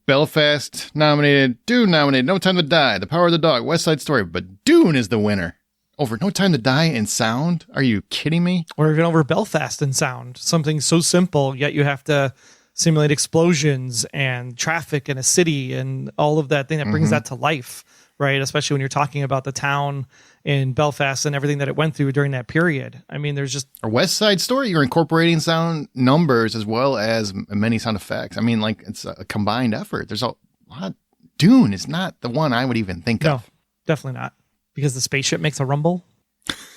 Belfast nominated, Dune nominated, No Time to Die, The Power of the Dog, West Side Story, but Dune is the winner. Over No Time to Die in sound? Are you kidding me? Or even over Belfast in sound. Something so simple, yet you have to simulate explosions and traffic in a city and all of that thing that brings that to life, right? Especially when you're talking about the town in Belfast and everything that it went through during that period. I mean, there's just... A West Side Story, you're incorporating sound numbers as well as many sound effects. I mean, like, it's a combined effort. There's a lot. Dune is not the one I would even think of. No, definitely not. Because the spaceship makes a rumble.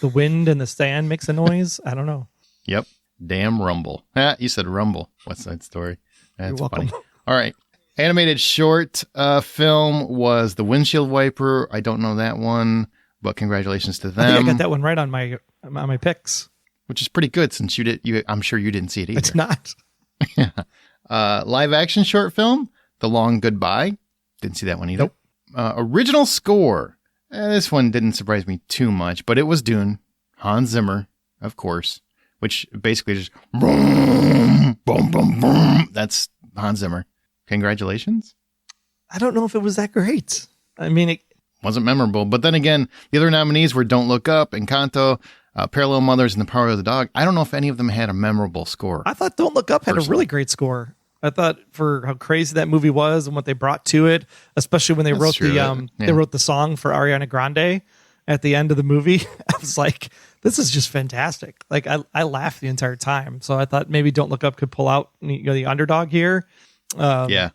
The wind and the sand makes a noise. I don't know. Yep. Damn rumble. You said rumble. West Side Story. That's funny. All right. Animated short film was The Windshield Wiper. I don't know that one, but congratulations to them. I think I got that one right on my picks, which is pretty good since you did. I'm sure you didn't see it either. It's not. Live action short film, The Long Goodbye. Didn't see that one either. Nope. Original score. This one didn't surprise me too much, but it was Dune. Hans Zimmer, of course, which basically just boom, boom, boom, boom. That's Hans Zimmer. Congratulations. I don't know if it was that great. I mean, it wasn't memorable. But then again, the other nominees were Don't Look Up, Encanto, Parallel Mothers, and The Power of the Dog. I don't know if any of them had a memorable score. I thought Don't Look Up had a really great score. I thought for how crazy that movie was and what they brought to it, especially when they wrote they wrote the song for Ariana Grande. at the end of the movie, I was like, this is just fantastic. Like I laughed the entire time. So I thought maybe Don't Look Up could pull out the underdog here. Yeah.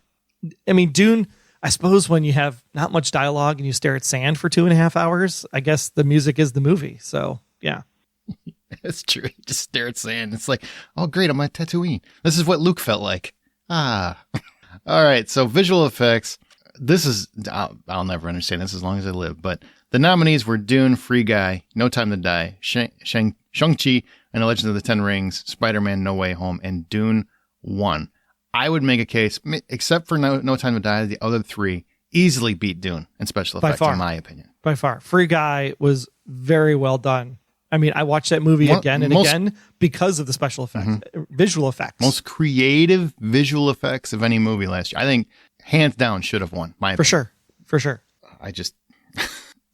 I mean, Dune, I suppose when you have not much dialogue and you stare at sand for 2.5 hours, I guess the music is the movie. So yeah. It's true. You just stare at sand. It's like, oh great, I'm on Tatooine. This is what Luke felt like. Ah. All right. So visual effects. This is, I'll never understand this as long as I live, but the nominees were Dune, Free Guy, No Time to Die, Shang-Chi, and The Legend of the Ten Rings, Spider-Man No Way Home, and Dune 1. I would make a case, except for No Time to Die, the other three easily beat Dune in special effects, in my opinion. By far. Free Guy was very well done. I mean, I watched that movie again and again because of the special effects, visual effects. Most creative visual effects of any movie last year. I think hands down should have won. For sure. I just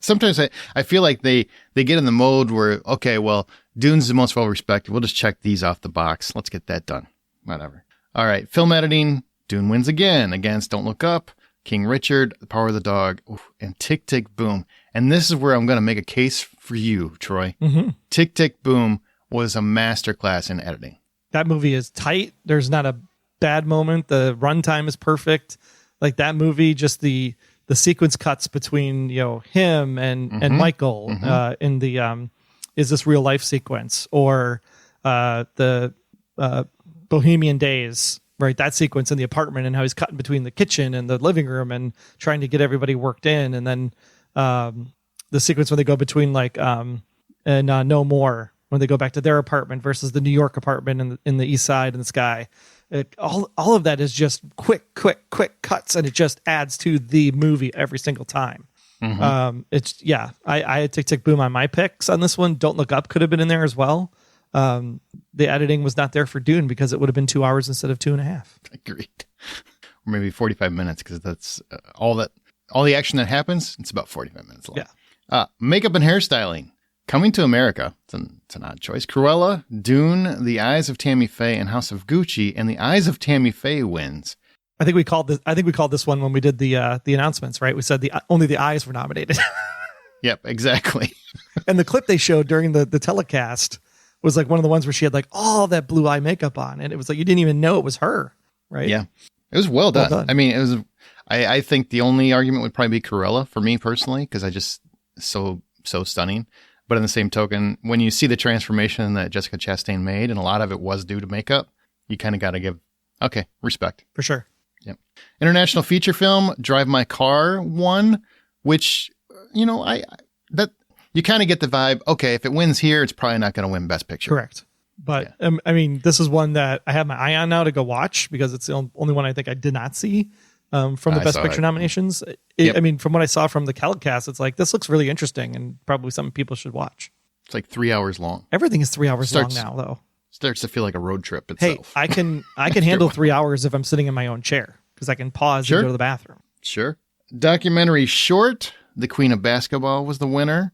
sometimes I feel like they get in the mode where, okay, well, Dune's the most well respected. We'll just check these off the box. Let's get that done. Whatever. All right, film editing. Dune wins again against Don't Look Up, King Richard, The Power of the Dog, and Tick, Tick, Boom. And this is where I'm going to make a case for you, Troy. Tick, Tick, Boom was a masterclass in editing. That movie is tight. There's not a bad moment. The runtime is perfect. Like that movie, just the sequence cuts between him and Michael in the is this real life sequence, or the Bohemian Days, right? That sequence in the apartment and how he's cutting between the kitchen and the living room and trying to get everybody worked in, and then the sequence when they go between No More, when they go back to their apartment versus the New York apartment in the East Side and the Sky. All of that is just quick cuts, and it just adds to the movie every single time. I had Tick, Tick, Boom on my picks on this one. Don't Look Up could have been in there as well. The editing was not there for Dune because it would have been 2 hours instead of 2.5. Agreed. Or maybe 45 minutes, because that's all the action that happens. It's about 45 minutes long. Yeah. Makeup and hairstyling. Coming to America. It's an odd choice. Cruella, Dune, The Eyes of Tammy Faye, and House of Gucci. And The Eyes of Tammy Faye wins. I think we called this one when we did the announcements, right? We said only the eyes were nominated. Yep, exactly. And the clip they showed during the telecast was like one of the ones where she had like all that blue eye makeup on, and it was like you didn't even know it was her, right? Yeah, it was well done. I mean, it was. I think the only argument would probably be Cruella for me personally, because I just so stunning. But in the same token, when you see the transformation that Jessica Chastain made, and a lot of it was due to makeup, you kind of got to give respect for sure. Yep. International feature film, Drive My Car won, which you kind of get the vibe. Okay, if it wins here, it's probably not going to win Best Picture. Correct. But I mean, this is one that I have my eye on now to go watch, because it's the only one I think I did not see from the Best Picture nominations. I mean, from what I saw from the telecast, it's like, this looks really interesting and probably something people should watch. It's like 3 hours long. Everything is 3 hours long now, though. Starts to feel like a road trip itself. Hey, I can handle 3 hours if I'm sitting in my own chair, because I can pause and go to the bathroom. Sure. Documentary short, The Queen of Basketball was the winner,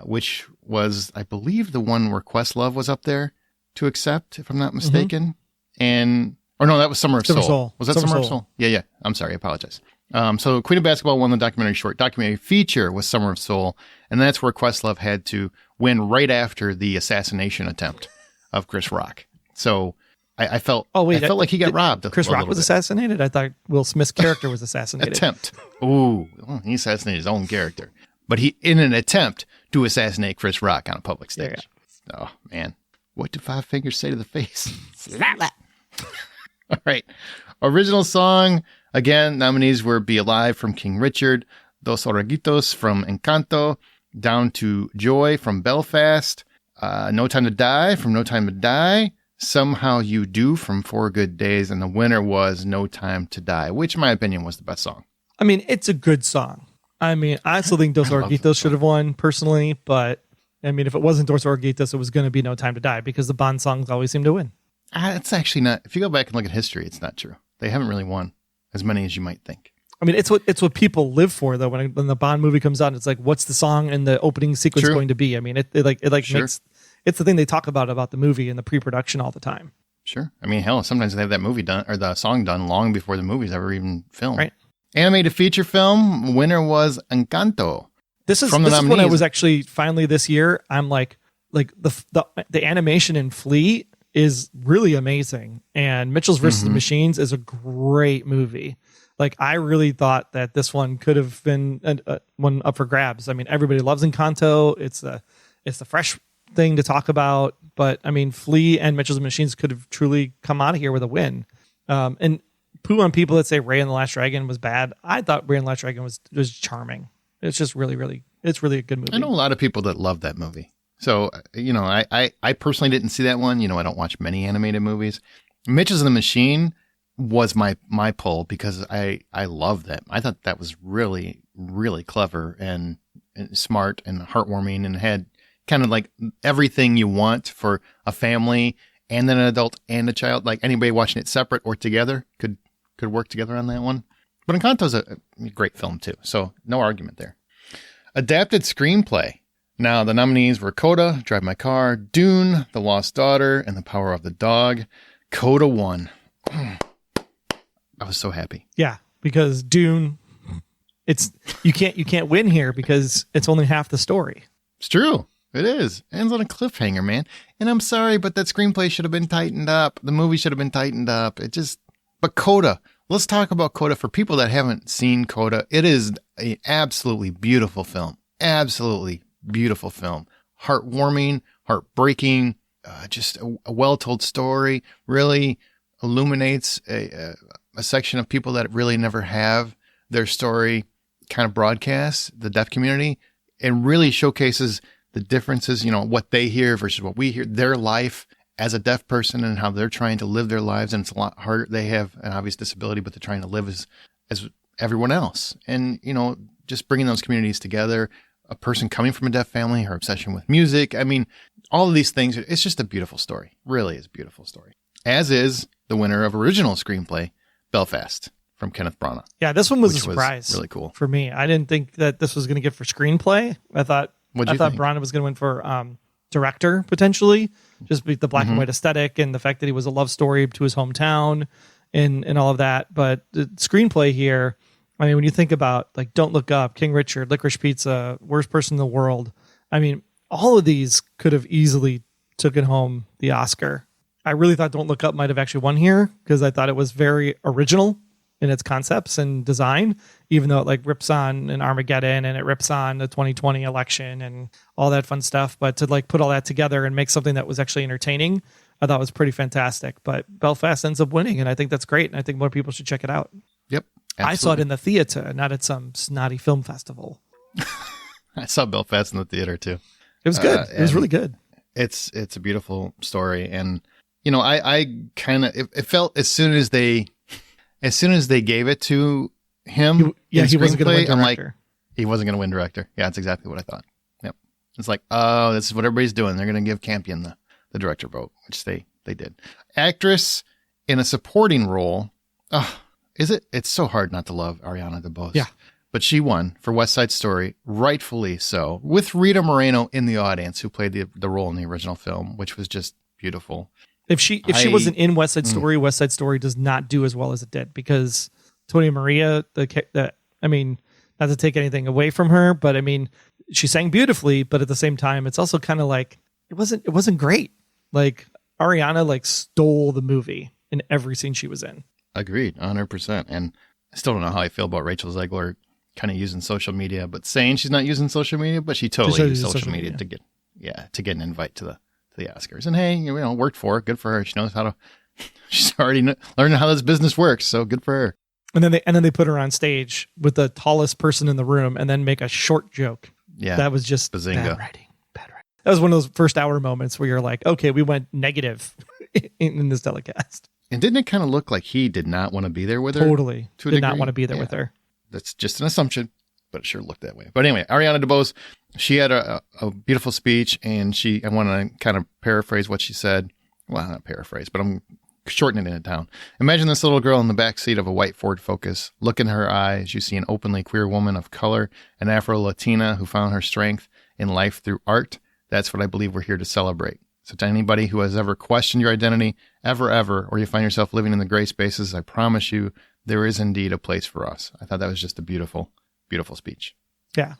which was, I believe, the one where Questlove was up there to accept, if I'm not mistaken. Or no, that was Summer of Soul. Was that Summer of Soul? Yeah. I'm sorry. I apologize. So Queen of Basketball won the documentary short. Documentary feature was Summer of Soul. And that's where Questlove had to win right after the assassination attempt of Chris Rock. So I felt like he got robbed. Chris Rock was assassinated? I thought Will Smith's character was assassinated. Attempt. Ooh, well, he assassinated his own character. But he, in an attempt to assassinate Chris Rock on a public stage. Oh, man. What do five fingers say to the face? Slap. All right. Original song. Again, nominees were Be Alive from King Richard, Dos Oreguitos from Encanto, Down to Joy from Belfast, No Time to Die from No Time to Die, Somehow You Do from 4 Good Days, and the winner was No Time to Die, which in my opinion was the best song. I mean, it's a good song. I mean, I still think Dos Oreguitos should have won personally, but I mean, if it wasn't Dos Oreguitos, it was going to be No Time to Die, because the Bond songs always seem to win. It's actually not. If you go back and look at history, it's not true. They haven't really won as many as you might think. I mean, it's what people live for, though. When the Bond movie comes out, it's like, what's the song and the opening sequence going to be? I mean, it makes, it's the thing they talk about the movie and the pre-production all the time. Sure. I mean, hell, sometimes they have that movie done or the song done long before the movie's ever even filmed. Right. Animated feature film winner was Encanto. This is from the this is nominees. when I was actually finally this year. I'm like the animation in Flea is really amazing, and Mitchell's versus the Machines is a great movie. Like, I really thought that this one could have been one up for grabs. I mean, everybody loves Encanto. It's the fresh thing to talk about, but I mean, Flea and Mitchell's Machines could have truly come out of here with a win. And poo on people that say Ray and the Last Dragon was bad. I thought Ray and the Last Dragon was charming. It's just really it's really a good movie. I know a lot of people that love that movie. So, I personally didn't see that one. I don't watch many animated movies. Mitchell's and the Machine was my pull because I love that. I thought that was really, really clever and smart and heartwarming, and had kind of like everything you want for a family and then an adult and a child. Like, anybody watching it separate or together could work together on that one. But Encanto's a great film too, so no argument there. Adapted screenplay. Now, the nominees were Koda, Drive My Car, Dune, The Lost Daughter, and The Power of the Dog. Koda won. I was so happy. Yeah, because Dune, you can't win here because it's only half the story. It's true. It is. Ends on a cliffhanger, man. And I'm sorry, but that screenplay should have been tightened up. The movie should have been tightened up. But Koda. Let's talk about Koda. For people that haven't seen Koda, it is an absolutely beautiful film. Absolutely beautiful film. Heartwarming, heartbreaking, just a well-told story. Really illuminates a section of people that really never have their story kind of broadcast, the deaf community, and really showcases the differences, what they hear versus what we hear, their life as a deaf person and how they're trying to live their lives. And it's a lot harder. They have an obvious disability, but they're trying to live as everyone else. And, just bringing those communities together, a person coming from a deaf family, her obsession with music. I mean, all of these things, it's just a beautiful story. Really is a beautiful story. As is the winner of original screenplay, Belfast, from Kenneth Branagh. Yeah, this one was a surprise. Really cool for me. I didn't think that this was going to get for screenplay. I thought Branagh was going to win for director, potentially, just the black and white aesthetic and the fact that he was a love story to his hometown and all of that. But the screenplay here, I mean, when you think about like Don't Look Up, King Richard, Licorice Pizza, Worst Person in the World, I mean, all of these could have easily taken home the Oscar. I really thought Don't Look Up might have actually won here because I thought it was very original in its concepts and design, even though it like rips on an Armageddon and it rips on the 2020 election and all that fun stuff. But to like put all that together and make something that was actually entertaining, I thought was pretty fantastic. But Belfast ends up winning, and I think that's great. And I think more people should check it out. Yep. Absolutely. I saw it in the theater, not at some snotty film festival. I saw Belfast in the theater too. It was good. It was really good. It's a beautiful story. And, I kind of, it felt as soon as they gave it to him, he wasn't going to win director. I'm like, he wasn't going to win director. Yeah, that's exactly what I thought. Yep. It's like, oh, this is what everybody's doing. They're going to give Campion the director vote, which they did. Actress in a supporting role. Oh, it's so hard not to love Ariana DeBose. Yeah. But she won for West Side Story, rightfully so, with Rita Moreno in the audience, who played the role in the original film, which was just beautiful. If she wasn't in West Side Story, West Side Story does not do as well as it did, because Tony Maria, I mean, not to take anything away from her, but I mean, she sang beautifully, but at the same time, it's also kind of like it wasn't great. Like Ariana like stole the movie in every scene she was in. Agreed, 100%. And I still don't know how I feel about Rachel Zegler kind of using social media, but saying she's not using social media, but she totally used social media to get an invite to the Oscars. And hey, worked for her. Good for her. She knows how to. She's already learned how this business works. So good for her. And then they put her on stage with the tallest person in the room, and then make a short joke. Yeah, that was just Bazinga. Bad writing. That was one of those first hour moments where you're like, okay, we went negative in this telecast. And didn't it kind of look like he did not want to be there with her? Totally. Did not want to be there with her. That's just an assumption, but it sure looked that way. But anyway, Ariana DeBose, she had a beautiful speech, and I want to kind of paraphrase what she said. Well, not paraphrase, but I'm shortening it down. Imagine this little girl in the backseat of a white Ford Focus. Look in her eyes. You see an openly queer woman of color, an Afro-Latina who found her strength in life through art. That's what I believe we're here to celebrate. So to anybody who has ever questioned your identity, ever, or you find yourself living in the gray spaces, I promise you there is indeed a place for us. I thought that was just a beautiful, beautiful speech. Yeah.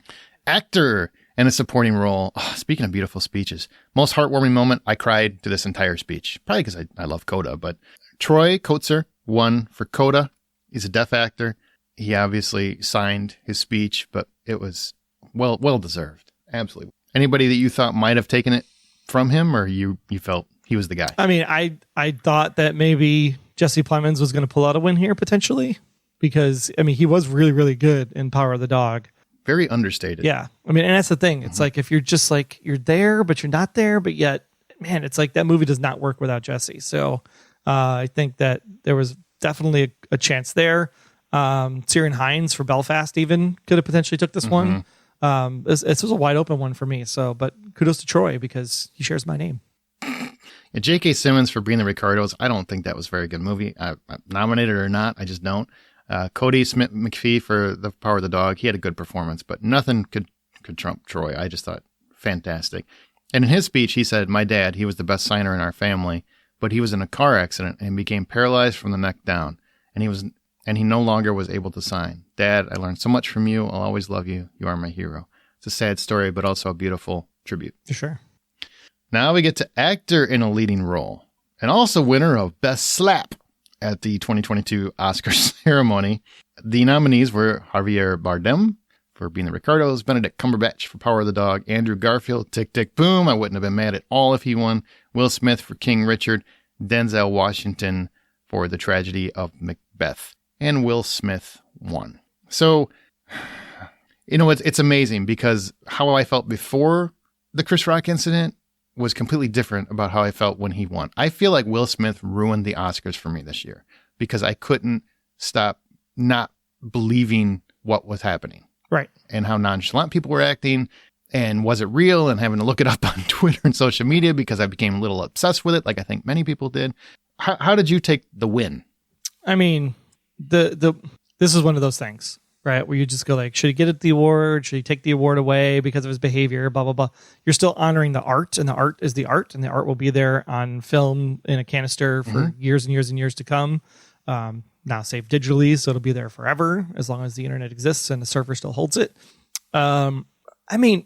Actor in a supporting role. Oh, speaking of beautiful speeches, most heartwarming moment, I cried to this entire speech. Probably because I love Koda, but Troy Kotsur won for Koda. He's a deaf actor. He obviously signed his speech, but it was well deserved. Absolutely. Anybody that you thought might have taken it from him, or you felt he was the guy? I mean, I thought that maybe Jesse Plemons was going to pull out a win here potentially, because I mean, he was really, really good in Power of the Dog. Very understated. Yeah. I mean, and that's the thing. It's like, if you're just like, you're there, but you're not there, but yet, man, it's like that movie does not work without Jesse. So I think that there was definitely a chance there. Ciarán Hinds for Belfast even could have potentially took this one. This was a wide open one for me. So, but kudos to Troy because he shares my name. Yeah, J.K. Simmons for Being the Ricardos. I don't think that was a very good movie. I'm nominated or not, I just don't. Cody Smith McPhee for The Power of the Dog. He had a good performance, but nothing could trump Troy. I just thought fantastic. And in his speech, he said, "My dad, he was the best signer in our family, but he was in a car accident and became paralyzed from the neck down. And he no longer was able to sign. Dad, I learned so much from you. I'll always love you. You are my hero." It's a sad story, but also a beautiful tribute. For sure. Now we get to actor in a leading role, and also winner of Best Slap at the 2022 Oscar ceremony. The nominees were Javier Bardem for Being the Ricardos, Benedict Cumberbatch for Power of the Dog, Andrew Garfield, Tick, Tick, Boom. I wouldn't have been mad at all if he won. Will Smith for King Richard, Denzel Washington for The Tragedy of Macbeth, and Will Smith won. So, it's amazing because how I felt before the Chris Rock incident was completely different about how I felt when he won. I feel like Will Smith ruined the Oscars for me this year because I couldn't stop not believing what was happening. Right. And how nonchalant people were acting, and was it real, and having to look it up on Twitter and social media because I became a little obsessed with it, like I think many people did. How did you take the win? I mean, this is one of those things, right? Where you just go like, should he get the award? Should he take the award away because of his behavior? Blah, blah, blah. You're still honoring the art, and the art is the art, and the art will be there on film in a canister for years and years and years to come. Now saved digitally, so it'll be there forever as long as the internet exists and the server still holds it. I mean,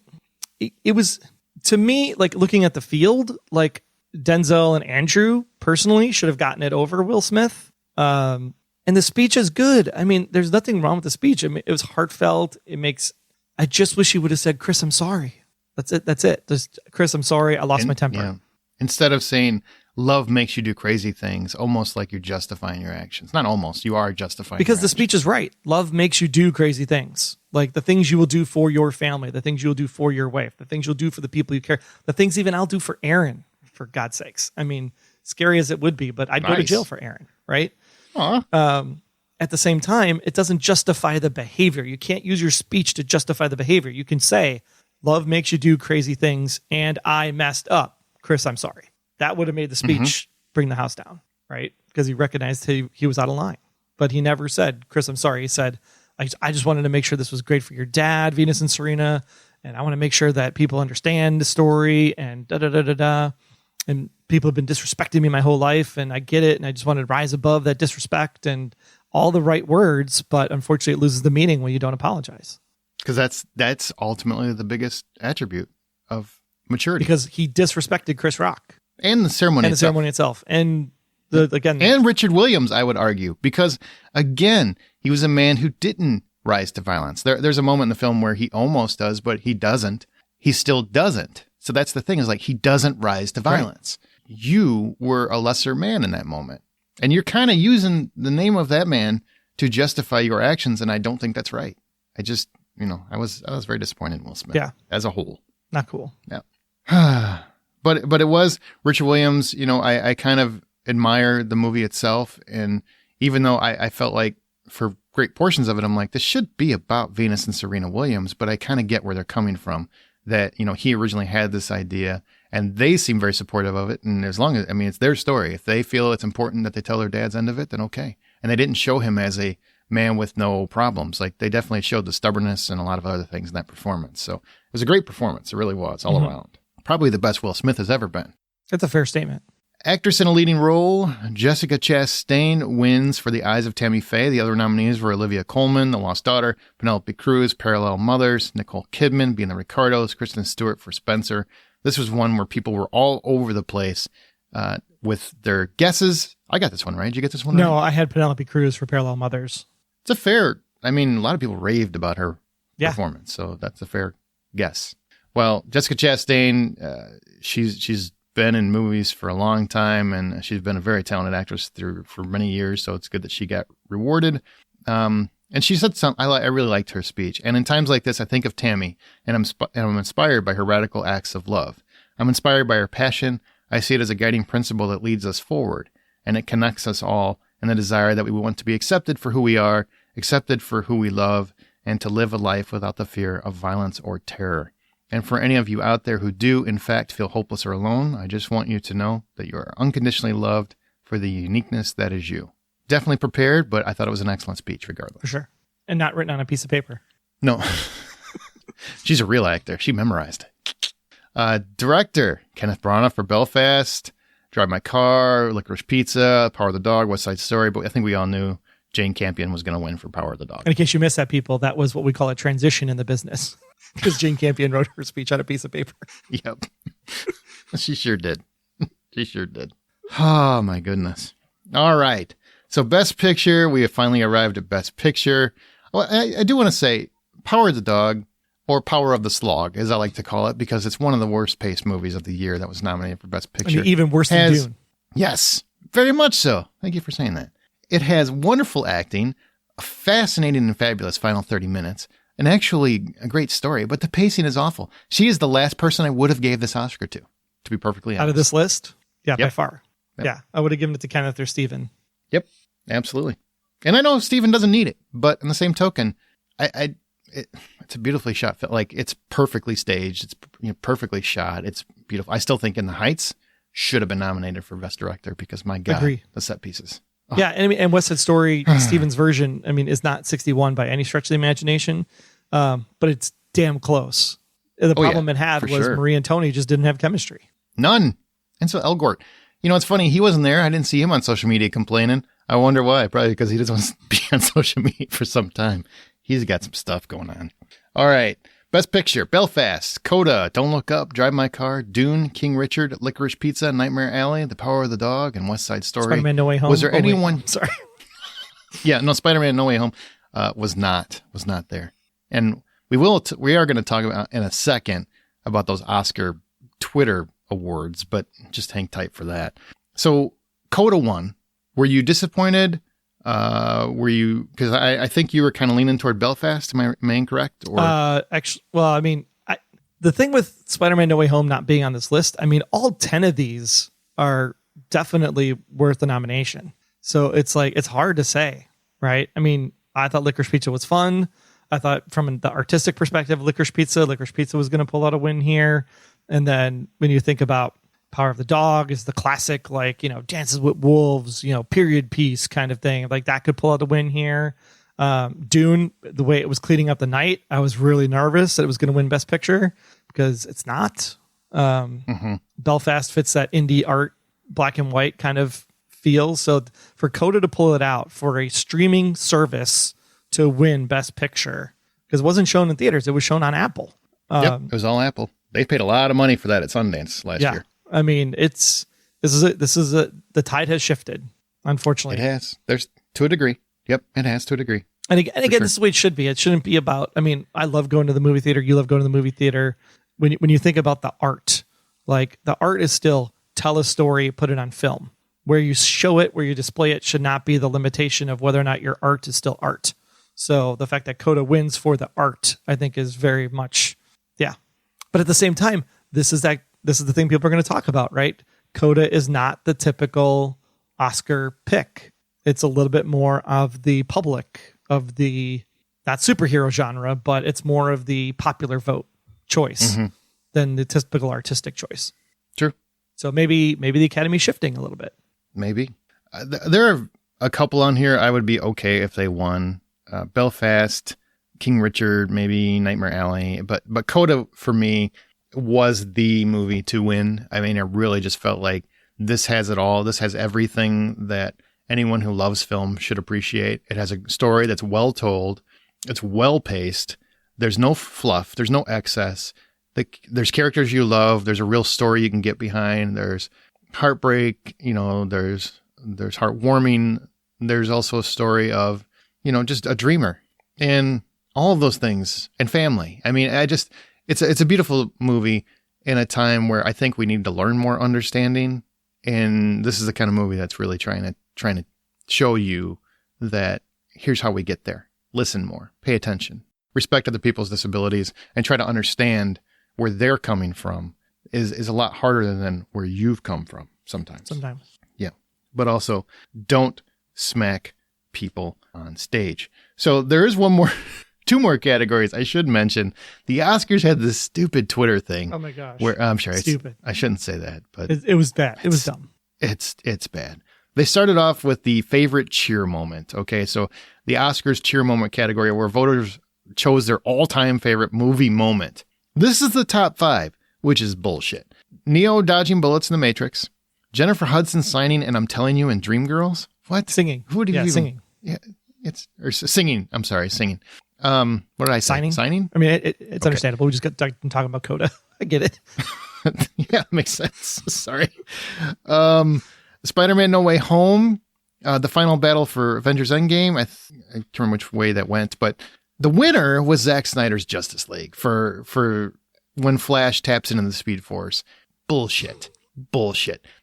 it was, to me, like looking at the field, like Denzel and Andrew personally should have gotten it over Will Smith. And the speech is good. I mean, there's nothing wrong with the speech. I mean, it was heartfelt. I just wish he would have said, "Chris, I'm sorry." That's it. Just, "Chris, I'm sorry. I lost my temper." Yeah. Instead of saying, "Love makes you do crazy things," almost like you're justifying your actions. Not almost, you are justifying because the actions. speech is right. Love makes you do crazy things. Like the things you will do for your family, the things you'll do for your wife, the things you'll do for the people you care, the things even I'll do for Aaron, for God's sakes. I mean, scary as it would be, but I'd go to jail for Aaron, right? At the same time, it doesn't justify the behavior. You can't use your speech to justify the behavior. You can say, "Love makes you do crazy things, and I messed up. Chris, I'm sorry." That would have made the speech bring the house down, right? Because he recognized he was out of line. But he never said, "Chris, I'm sorry." He said, I just wanted to make sure this was great for your dad, Venus and Serena, and I want to make sure that people understand the story, and da-da-da-da-da. And people have been disrespecting me my whole life, and I get it, and I just wanted to rise above that disrespect, and all the right words, but unfortunately it loses the meaning when you don't apologize. Because that's ultimately the biggest attribute of maturity. Because he disrespected Chris Rock. And the ceremony itself. And Richard Williams, I would argue, because again, he was a man who didn't rise to violence. There's a moment in the film where he almost does, but he doesn't. He still doesn't. So that's the thing, is like, he doesn't rise to violence. Right. You were a lesser man in that moment. And you're kind of using the name of that man to justify your actions. And I don't think that's right. I just, I was very disappointed in Will Smith as a whole. Not cool. Yeah. But it was Richard Williams. I kind of admire the movie itself. And even though I felt like for great portions of it, I'm like, this should be about Venus and Serena Williams, but I kind of get where they're coming from, that, he originally had this idea and they seem very supportive of it. And as long as, it's their story. If they feel it's important that they tell their dad's end of it, then okay. And they didn't show him as a man with no problems. Like, they definitely showed the stubbornness and a lot of other things in that performance. So it was a great performance. It really was all around. Probably the best Will Smith has ever been. That's a fair statement. Actress in a leading role, Jessica Chastain wins for The Eyes of Tammy Faye. The other nominees were Olivia Colman, The Lost Daughter, Penelope Cruz, Parallel Mothers, Nicole Kidman, being the Ricardos, Kristen Stewart for Spencer. This was one where people were all over the place with their guesses. I got this one right. Did you get this one right? No, I had Penelope Cruz for Parallel Mothers. It's a fair, a lot of people raved about her performance, so that's a fair guess. Well, Jessica Chastain, she's been in movies for a long time, and she's been a very talented actress for many years, so it's good that she got rewarded. And she said I really liked her speech. And in times like this, I think of Tammy, and I'm inspired by her radical acts of love. I'm inspired by her passion. I see it as a guiding principle that leads us forward, and it connects us all in the desire that we want to be accepted for who we are, accepted for who we love, and to live a life without the fear of violence or terror. And for any of you out there who do, in fact, feel hopeless or alone, I just want you to know that you are unconditionally loved for the uniqueness that is you. Definitely prepared, but I thought it was an excellent speech regardless. For sure. And not written on a piece of paper. No. She's a real actor. She memorized it. Director, Kenneth Branagh for Belfast, Drive My Car, Licorice Pizza, Power of the Dog, West Side Story, but I think we all knew Jane Campion was going to win for Power of the Dog. And in case you missed that, people, that was what we call a transition in the business. Because Jane Campion wrote her speech on a piece of paper. Yep. She sure did. She sure did. Oh, my goodness. All right. So Best Picture, we have finally arrived at Best Picture. Well, I do want to say Power of the Dog, or Power of the Slog, as I like to call it, because it's one of the worst paced movies of the year that was nominated for Best Picture. Even worse than Dune. Yes, very much so. Thank you for saying that. It has wonderful acting, a fascinating and fabulous final 30 minutes, and actually a great story, but the pacing is awful. She is the last person I would have gave this Oscar to be perfectly honest. Out of this list? Yeah, Yep. by far. Yep. Yeah, I would have given it to Kenneth or Steven. Yep, absolutely. And I know Steven doesn't need it, but on the same token, it's a beautifully shot film. Like, it's perfectly staged. It's perfectly shot. It's beautiful. I still think In the Heights should have been nominated for Best Director because, my God, Agree. The set pieces. Oh. Yeah, and West Side Story, Steven's version, is not 61 by any stretch of the imagination, but it's damn close. The problem it had was sure. Marie and Tony just didn't have chemistry. None. And so Elgort, it's funny. He wasn't there. I didn't see him on social media complaining. I wonder why. Probably because he doesn't want to be on social media for some time. He's got some stuff going on. All right. Best Picture, Belfast, Koda, Don't Look Up, Drive My Car, Dune, King Richard, Licorice Pizza, Nightmare Alley, The Power of the Dog, and West Side Story. Spider-Man No Way Home. Was there anyone? Wait, sorry. Yeah, no, Spider-Man No Way Home was not there. And we are going to talk about in a second about those Oscar Twitter awards, but just hang tight for that. So Koda won. Were you disappointed? Because I think you were kind of leaning toward Belfast. Am I incorrect? Or actually, well, the thing with Spider-Man No Way Home not being on this list, all 10 of these are definitely worth a nomination. So it's hard to say, right? I thought Licorice Pizza was fun. I thought from the artistic perspective, Licorice Pizza was going to pull out a win here. And then when you think about Power of the Dog is the classic, Dances with Wolves, period piece kind of thing. Like that could pull out a win here. Dune, the way it was cleaning up the night, I was really nervous that it was going to win Best Picture because it's not. Belfast fits that indie art, black and white kind of feel. So for Koda to pull it out, for a streaming service to win Best Picture, because it wasn't shown in theaters, it was shown on Apple. It was all Apple. They paid a lot of money for that at Sundance last year. The tide has shifted, unfortunately. It has. There's to a degree. Yep, it has to a degree. And again, This is the way it should be. It shouldn't be about, I love going to the movie theater. You love going to the movie theater. When you think about the art, like the art is still tell a story, put it on film. Where you show it, where you display it should not be the limitation of whether or not your art is still art. So the fact that Koda wins for the art, I think is very much, yeah. But at the same time, this is the thing people are going to talk about, right? Koda is not the typical Oscar pick. It's a little bit more of the public, of the, not superhero genre, but it's more of the popular vote choice than the typical artistic choice. True. So maybe the Academy's shifting a little bit. Maybe. There are a couple on here I would be okay if they won. Belfast, King Richard, maybe Nightmare Alley. But Koda, for me, was the movie to win. I really just felt like This has it all. This has everything that anyone who loves film should appreciate. It has a story that's well told. It's well paced. There's no fluff. There's no excess. There's characters you love. There's a real story you can get behind. There's heartbreak. There's heartwarming. There's also a story of, just a dreamer and all of those things, and family. I mean, it's a beautiful movie in a time where I think we need to learn more understanding. And this is the kind of movie that's really trying to show you that here's how we get there. Listen more, pay attention, respect other people's disabilities, and try to understand where they're coming from is a lot harder than where you've come from sometimes. Yeah. But also don't smack people on stage. So there is two more categories I should mention. The Oscars had this stupid Twitter thing. Oh my gosh. Where I'm sorry, stupid. I shouldn't say that, but it was bad. It was dumb. It's bad. They started off with the favorite cheer moment. Okay, so the Oscars cheer moment category where voters chose their all-time favorite movie moment. This is the top 5, which is bullshit. Neo dodging bullets in The Matrix, Jennifer Hudson signing and I'm Telling You in Dreamgirls. What? Singing. Who did you even? Singing. Yeah, singing. I'm sorry, singing. What did I say? Signing? I mean, it's understandable. We just got talking about Koda. I get it. Yeah, makes sense. Sorry. Spider-Man No Way Home, the final battle for Avengers Endgame. I can't remember which way that went, but the winner was Zack Snyder's Justice League for when Flash taps into the Speed Force. Bullshit.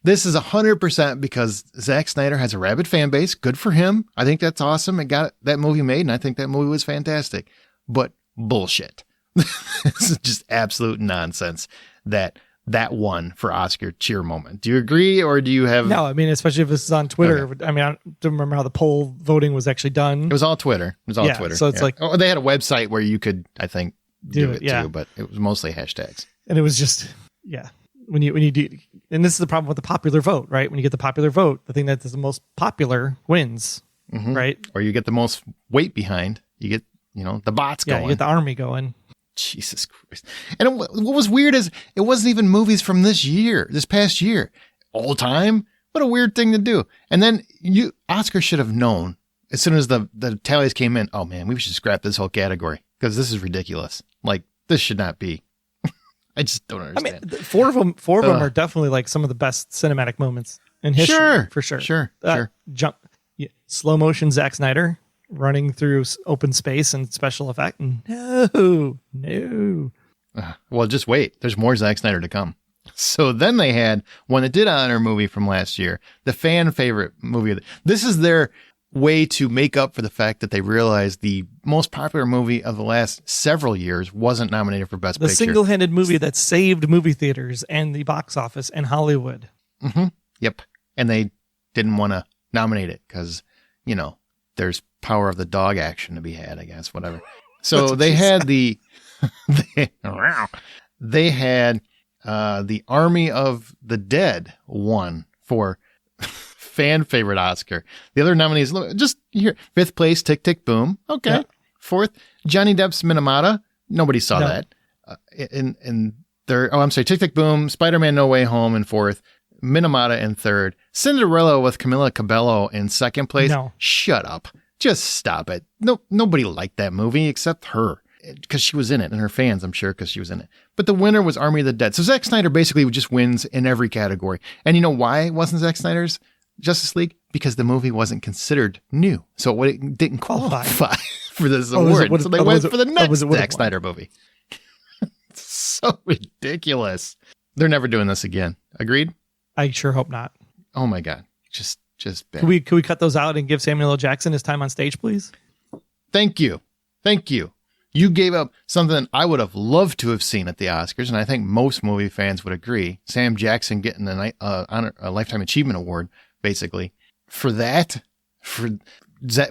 This is 100% because Zack Snyder has a rabid fan base. Good for him. I think that's awesome. It got that movie made, and I think that movie was fantastic. But bullshit. This is just absolute nonsense that won for Oscar cheer moment. Do you agree, or do you have... No, I mean, especially if this is on Twitter. Okay. I mean, I don't remember how the poll voting was actually done. It was all Twitter. Twitter. So it's like... Oh, they had a website where you could, I think, do it too, but it was mostly hashtags. And it was just, when you do... And this is the problem with the popular vote, right? When you get the popular vote, the thing that is the most popular wins, right? Or you get the most weight behind. You get, the bots going. You get the army going. Jesus Christ. And what was weird is it wasn't even movies from this past year. All time? What a weird thing to do. And then Oscar should have known as soon as the tallies came in, oh man, we should scrap this whole category because this is ridiculous. Like, this should not be. I just don't understand. I mean, four of them are definitely like some of the best cinematic moments in history. For sure. Sure. Slow motion Zack Snyder running through open space and special effect. No. Well, just wait. There's more Zack Snyder to come. So then they had one that did honor movie from last year, the fan favorite movie. This is their way to make up for the fact that they realized the most popular movie of the last several years wasn't nominated for Best Picture. The single-handed movie that saved movie theaters and the box office and Hollywood. Mm-hmm. Yep. And they didn't want to nominate it because, there's power of the dog action to be had, I guess, whatever. So they had the Army of the Dead won for fan favorite Oscar. The other nominees, just here, 5th place, Tick, Tick, Boom. Okay. Yeah. 4th, Johnny Depp's Minamata. Nobody saw that. In third, I'm sorry, Tick, Tick, Boom, Spider-Man No Way Home in 4th, Minamata in 3rd, Cinderella with Camila Cabello in 2nd place. No. Shut up. Just stop it. No, nobody liked that movie except her because she was in it, and her fans, I'm sure, because she was in it. But the winner was Army of the Dead. So Zack Snyder basically just wins in every category. And you know why it wasn't Zack Snyder's Justice League? Because the movie wasn't considered new. So it didn't qualify for this award. So they went for the next Zack Snyder movie. It's so ridiculous. They're never doing this again. Agreed? I sure hope not. Oh my God. Just bad. Can we cut those out and give Samuel L. Jackson his time on stage, please? Thank you. You gave up something I would have loved to have seen at the Oscars, and I think most movie fans would agree. Sam Jackson getting a Lifetime Achievement Award, basically. For that? For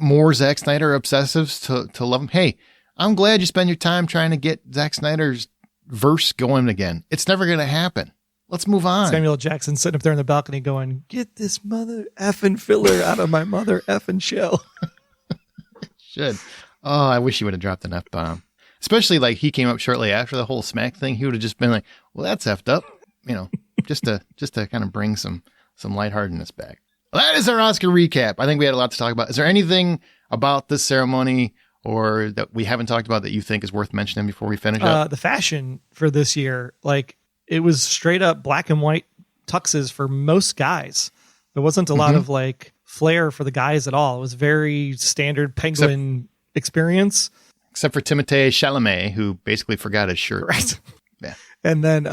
more Zack Snyder obsessives to love him? Hey, I'm glad you spend your time trying to get Zack Snyder's verse going again. It's never going to happen. Let's move on. Samuel L. Jackson sitting up there in the balcony going, get this mother effing filler out of my mother effing shell. Should. Oh, I wish he would have dropped an F-bomb. Especially like he came up shortly after the whole smack thing. He would have just been like, well, that's effed up. Just to kind of bring some some lightheartedness back. Well, that is our Oscar recap. I think we had a lot to talk about. Is there anything about this ceremony or that we haven't talked about that you think is worth mentioning before we finish up? The fashion for this year, like it was straight up black and white tuxes for most guys. There wasn't a lot of like flair for the guys at all. It was very standard penguin experience. Except for Timothée Chalamet, who basically forgot his shirt. Right. Yeah. And then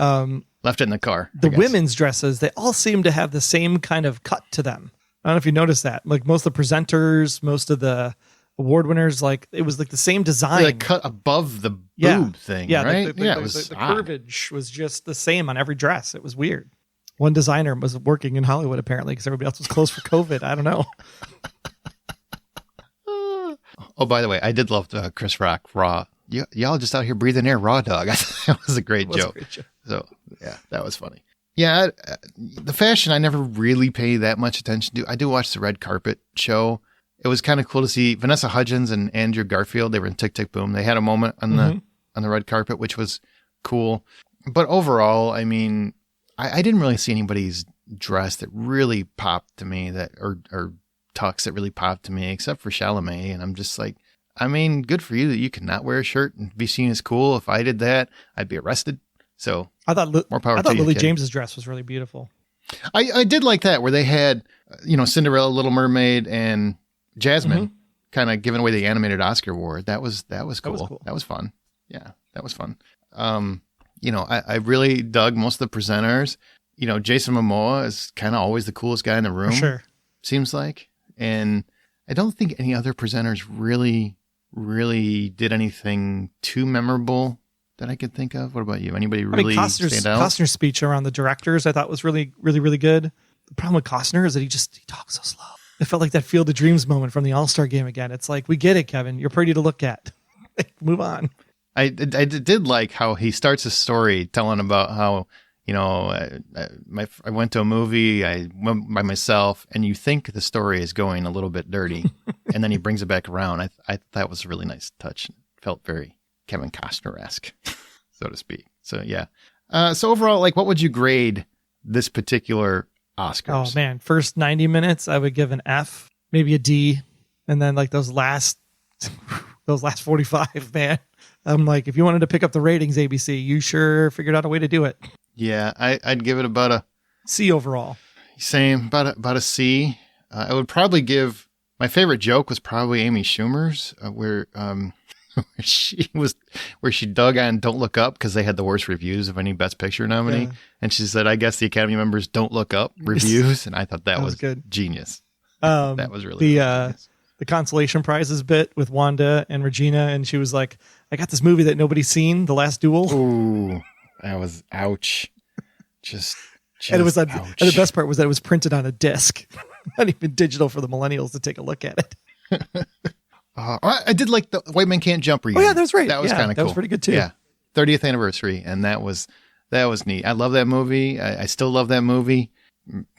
left it in the car. The women's dresses, they all seem to have the same kind of cut to them. I don't know if you noticed that. Like most of the presenters, most of the award winners, like it was like the same design. Like cut above the boob thing, right? The curvage was just the same on every dress. It was weird. One designer was working in Hollywood apparently because everybody else was closed for COVID. I don't know. Oh, by the way, I did love Chris Rock raw. Y'all just out here breathing air, raw dog. That was a great joke. So yeah, that was funny. Yeah, the fashion I never really paid that much attention to. I do watch the red carpet show. It was kind of cool to see Vanessa Hudgens and Andrew Garfield. They were in Tick Tick Boom. They had a moment on the red carpet, which was cool. But overall, I mean, I didn't really see anybody's dress that really popped to me or tux that really popped to me, except for Chalamet. And I'm just like, I mean, good for you that you can not wear a shirt and be seen as cool. If I did that, I'd be arrested. So I thought more power. I thought Lily James's dress was really beautiful. I did like that where they had, Cinderella, Little Mermaid, and Jasmine kind of giving away the animated Oscar award. That was cool. That was fun. Yeah, that was fun. I really dug most of the presenters. Jason Momoa is kind of always the coolest guy in the room. For sure. Seems like. And I don't think any other presenters really did anything too memorable that I could think of. What about you? Anybody really stand out? Costner's speech around the directors I thought was really, really, really good. The problem with Costner is that he talks so slow. It felt like that Field of Dreams moment from the All-Star game again. It's like, we get it, Kevin. You're pretty to look at. Move on. I did like how he starts his story telling about how, I went to a movie, I went by myself, and you think the story is going a little bit dirty, and then he brings it back around. I thought that was a really nice touch. It felt very Kevin Costner-esque, so to speak. So, yeah. So overall, like, what would you grade this particular Oscars? Oh, man. First 90 minutes, I would give an F, maybe a D, and then, like, those last 45, man. I'm like, if you wanted to pick up the ratings, ABC, you sure figured out a way to do it. Yeah, I'd give it about a C overall. Same, about a C. I would probably give, my favorite joke was probably Amy Schumer's, where she dug on Don't Look Up because they had the worst reviews of any Best Picture nominee, and she said, "I guess the Academy members don't look up reviews," and I thought that was good, genius. That was really genius. The consolation prizes bit with Wanda and Regina, and she was like, "I got this movie that nobody's seen, The Last Duel." Ooh. That was ouch. Just and it was ouch. And the best part was that it was printed on a disc, not even digital for the millennials to take a look at it. I did like the White Men Can't Jump reunion. Oh yeah, that was right. That was kind of cool. That was pretty good too. Yeah, 30th anniversary, and that was neat. I love that movie. I still love that movie.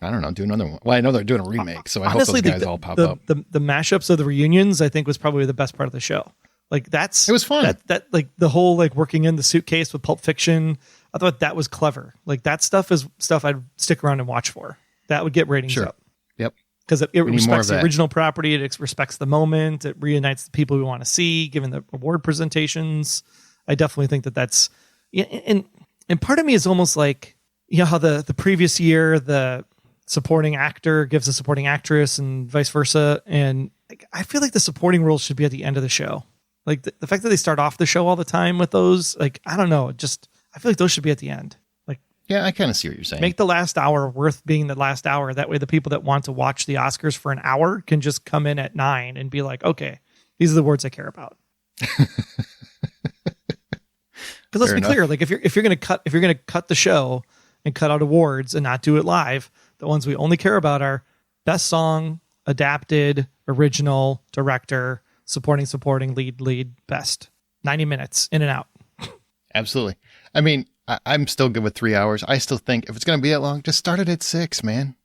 I don't know, do another one. Well, I know they're doing a remake, so I hope those guys all pop up. The mashups of the reunions, I think, was probably the best part of the show. Like it was fun. That like the whole like working in the suitcase with Pulp Fiction. I thought that was clever. Like that stuff is stuff I'd stick around and watch for. That would get ratings up. Yep. Because it respects the original property. It respects the moment. It reunites the people we want to see, given the award presentations. I definitely think that's, and part of me is almost like, how the previous year, the supporting actor gives a supporting actress and vice versa. And I feel like the supporting roles should be at the end of the show. Like the fact that they start off the show all the time with those, like, I don't know, I feel like those should be at the end. Like, yeah, I kind of see what you're saying. Make the last hour worth being the last hour. That way the people that want to watch the Oscars for an hour can just come in at 9 and be like, okay, these are the awards I care about. Because let's be clear, like if you're gonna cut the show and cut out awards and not do it live, the ones we only care about are best song, adapted, original, director, supporting, lead, best. 90 minutes in and out. Absolutely. I mean, I'm still good with 3 hours. I still think if it's going to be that long, just start it at 6, man.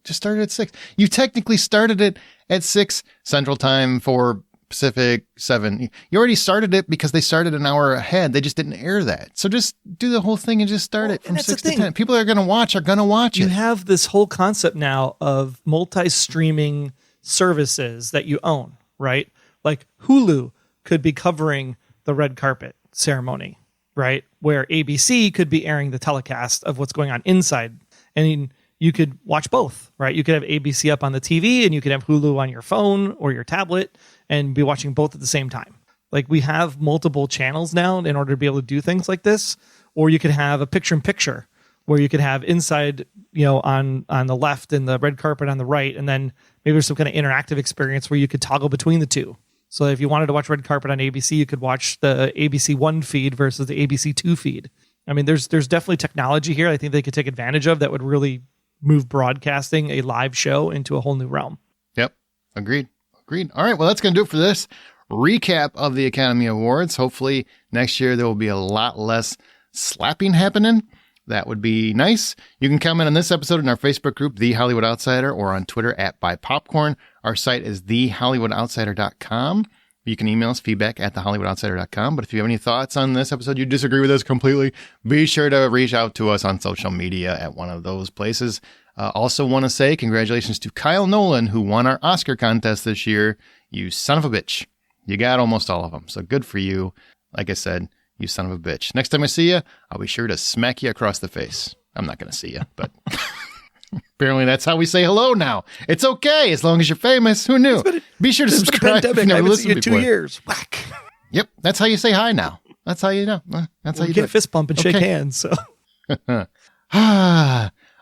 Just start it at 6. You technically started it at 6 Central Time for Pacific, 7. You already started it because they started an hour ahead. They just didn't air that. So just do the whole thing and just start it from 6 to 10. People are going to watch it. You have this whole concept now of multi-streaming services that you own, right? Like Hulu could be covering the red carpet ceremony, right? Where ABC could be airing the telecast of what's going on inside. And you could watch both, right? You could have ABC up on the TV and you could have Hulu on your phone or your tablet and be watching both at the same time. Like we have multiple channels now in order to be able to do things like this. Or you could have a picture-in-picture where you could have inside, on the left and the red carpet on the right. And then maybe there's some kind of interactive experience where you could toggle between the two. So if you wanted to watch red carpet on ABC, you could watch the ABC 1 feed versus the ABC 2 feed. I mean, there's definitely technology here I think they could take advantage of that would really move broadcasting a live show into a whole new realm. Yep. Agreed. All right. Well, that's going to do it for this recap of the Academy Awards. Hopefully next year there will be a lot less slapping happening. That would be nice. You can comment on this episode in our Facebook group, The Hollywood Outsider, or on Twitter @BuyPopcorn. Our site is thehollywoodoutsider.com. You can email us feedback @thehollywoodoutsider.com. But if you have any thoughts on this episode, you disagree with us completely, be sure to reach out to us on social media at one of those places. Also want to say congratulations to Kyle Nolan, who won our Oscar contest this year. You son of a bitch. You got almost all of them. So good for you. Like I said, you son of a bitch. Next time I see you, I'll be sure to smack you across the face. I'm not going to see you, but apparently that's how we say hello now. It's okay as long as you're famous. Who knew? Be sure to subscribe if you've never listened before. 2 years. Whack. Yep. That's how you say hi now. That's how you know. That's how you get fist bump and shake hands. So.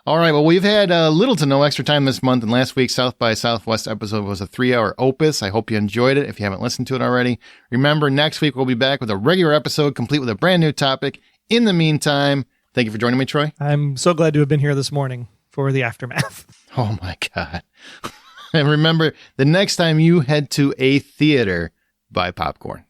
All right. Well, we've had little to no extra time this month, and last week's South by Southwest episode was a 3-hour opus. I hope you enjoyed it. If you haven't listened to it already, remember next week we'll be back with a regular episode complete with a brand new topic. In the meantime, thank you for joining me, Troy. I'm so glad to have been here this morning for the aftermath. Oh my God. And remember, the next time you head to a theater, buy popcorn.